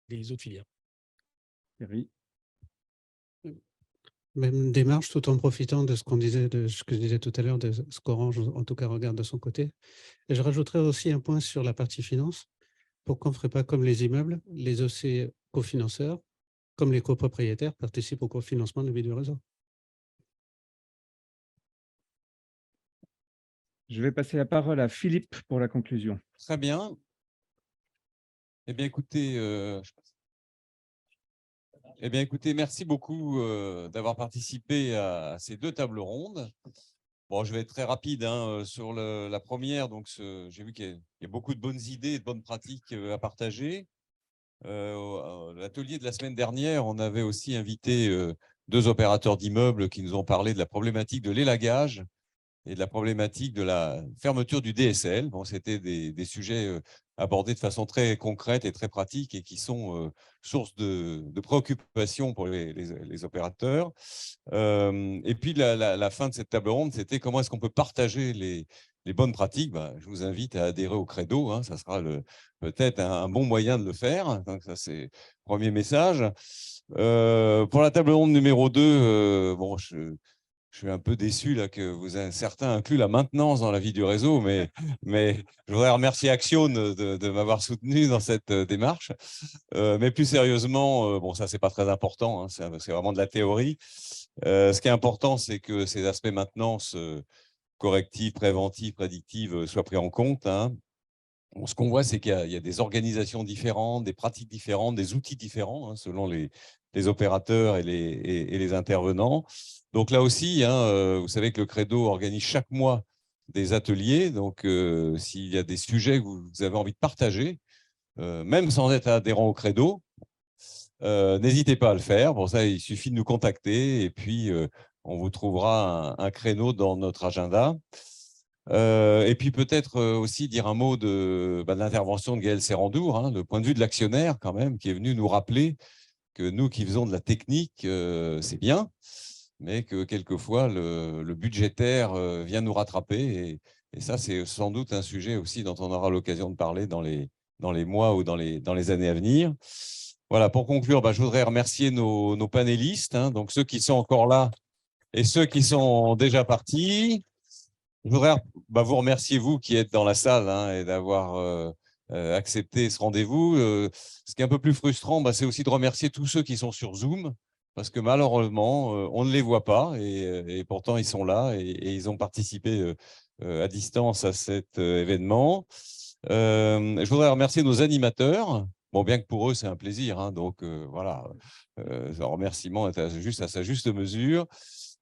les autres filières. Thierry. Même démarche, tout en profitant de ce qu'on disait, de ce que je disais tout à l'heure, de ce qu'Orange, en tout cas, regarde de son côté. Et je rajouterais aussi un point sur la partie finance. Pourquoi on ne ferait pas comme les immeubles, les OC cofinanceurs, comme les copropriétaires participent au cofinancement de vie du réseau? Je vais passer la parole à Philippe pour la conclusion. Très bien. Eh bien, écoutez, merci beaucoup d'avoir participé à ces deux tables rondes. Bon, je vais être très rapide sur la première. Donc, j'ai vu qu'il y a beaucoup de bonnes idées et de bonnes pratiques à partager. L'atelier de la semaine dernière, on avait aussi invité deux opérateurs d'immeubles qui nous ont parlé de la problématique de l'élagage et de la problématique de la fermeture du DSL. Bon, c'était des sujets abordés de façon très concrète et très pratique et qui sont source de préoccupation pour les opérateurs. Et puis, la fin de cette table ronde, c'était comment est-ce qu'on peut partager les bonnes pratiques. Je vous invite à adhérer au Credo. Ça sera peut-être un bon moyen de le faire. Donc, ça, c'est le premier message. Pour la table ronde numéro 2, bon, je suis un peu déçu là, que certains incluent la maintenance dans la vie du réseau, mais je voudrais remercier Axione de m'avoir soutenu dans cette démarche. Mais plus sérieusement, bon, ça, c'est pas très important, c'est vraiment de la théorie. Ce qui est important, c'est que ces aspects maintenance corrective, préventive, prédictive soient pris en compte. Bon, ce qu'on voit, c'est qu'il y a des organisations différentes, des pratiques différentes, des outils différents selon les opérateurs et les intervenants. Donc là aussi, vous savez que le Credo organise chaque mois des ateliers. Donc, s'il y a des sujets que vous avez envie de partager, même sans être adhérent au Credo, n'hésitez pas à le faire. Pour ça, il suffit de nous contacter et puis on vous trouvera un créneau dans notre agenda. Et puis peut-être aussi dire un mot de l'intervention de Gaël Serrandour, hein, le point de vue de l'actionnaire quand même, qui est venu nous rappeler que nous qui faisons de la technique, c'est bien, mais que quelquefois le budgétaire vient nous rattraper. Et ça, c'est sans doute un sujet aussi dont on aura l'occasion de parler dans les mois ou dans les années à venir. Voilà, pour conclure, je voudrais remercier nos panélistes, hein, donc ceux qui sont encore là et ceux qui sont déjà partis. Je voudrais vous remercier, vous qui êtes dans la salle, hein, et d'avoir accepté ce rendez-vous. Ce qui est un peu plus frustrant, c'est aussi de remercier tous ceux qui sont sur Zoom, parce que malheureusement, on ne les voit pas et pourtant ils sont là et ils ont participé à distance à cet événement. Je voudrais remercier nos animateurs. Bon, bien que pour eux, c'est un plaisir, hein, donc voilà, le remerciement est juste à sa juste mesure.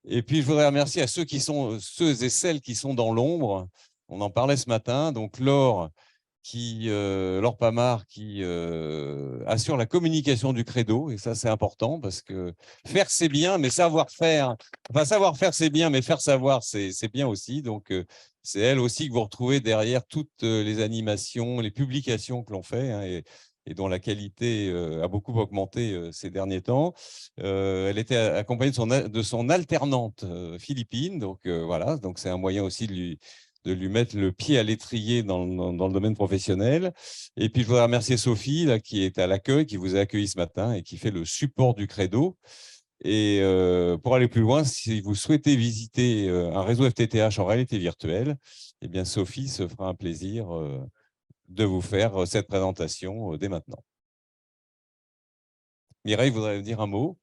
Et puis, je voudrais remercier à ceux et celles qui sont dans l'ombre. On en parlait ce matin. Donc, Laure Pamard, qui assure la communication du Credo. Et ça, c'est important parce que faire, c'est bien, mais savoir-faire, c'est bien, mais faire savoir, c'est bien aussi. Donc, c'est elle aussi que vous retrouvez derrière toutes les animations, les publications que l'on fait, hein, et dont la qualité a beaucoup augmenté ces derniers temps. Elle était accompagnée de son alternante philippine, donc voilà, donc c'est un moyen aussi de lui mettre le pied à l'étrier dans le domaine professionnel. Et puis je voudrais remercier Sophie, là, qui est à l'accueil, qui vous a accueilli ce matin et qui fait le support du Credo. Et pour aller plus loin, si vous souhaitez visiter un réseau FTTH en réalité virtuelle, eh bien Sophie se fera un plaisir de vous faire cette présentation dès maintenant. Mireille voudrait dire un mot.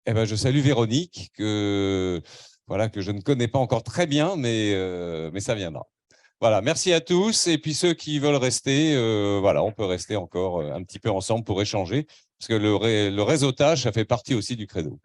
Je salue Véronique, que je ne connais pas encore très bien, mais ça viendra. Voilà, merci à tous. Et puis ceux qui veulent rester, on peut rester encore un petit peu ensemble pour échanger, parce que le réseautage, ça fait partie aussi du Credo.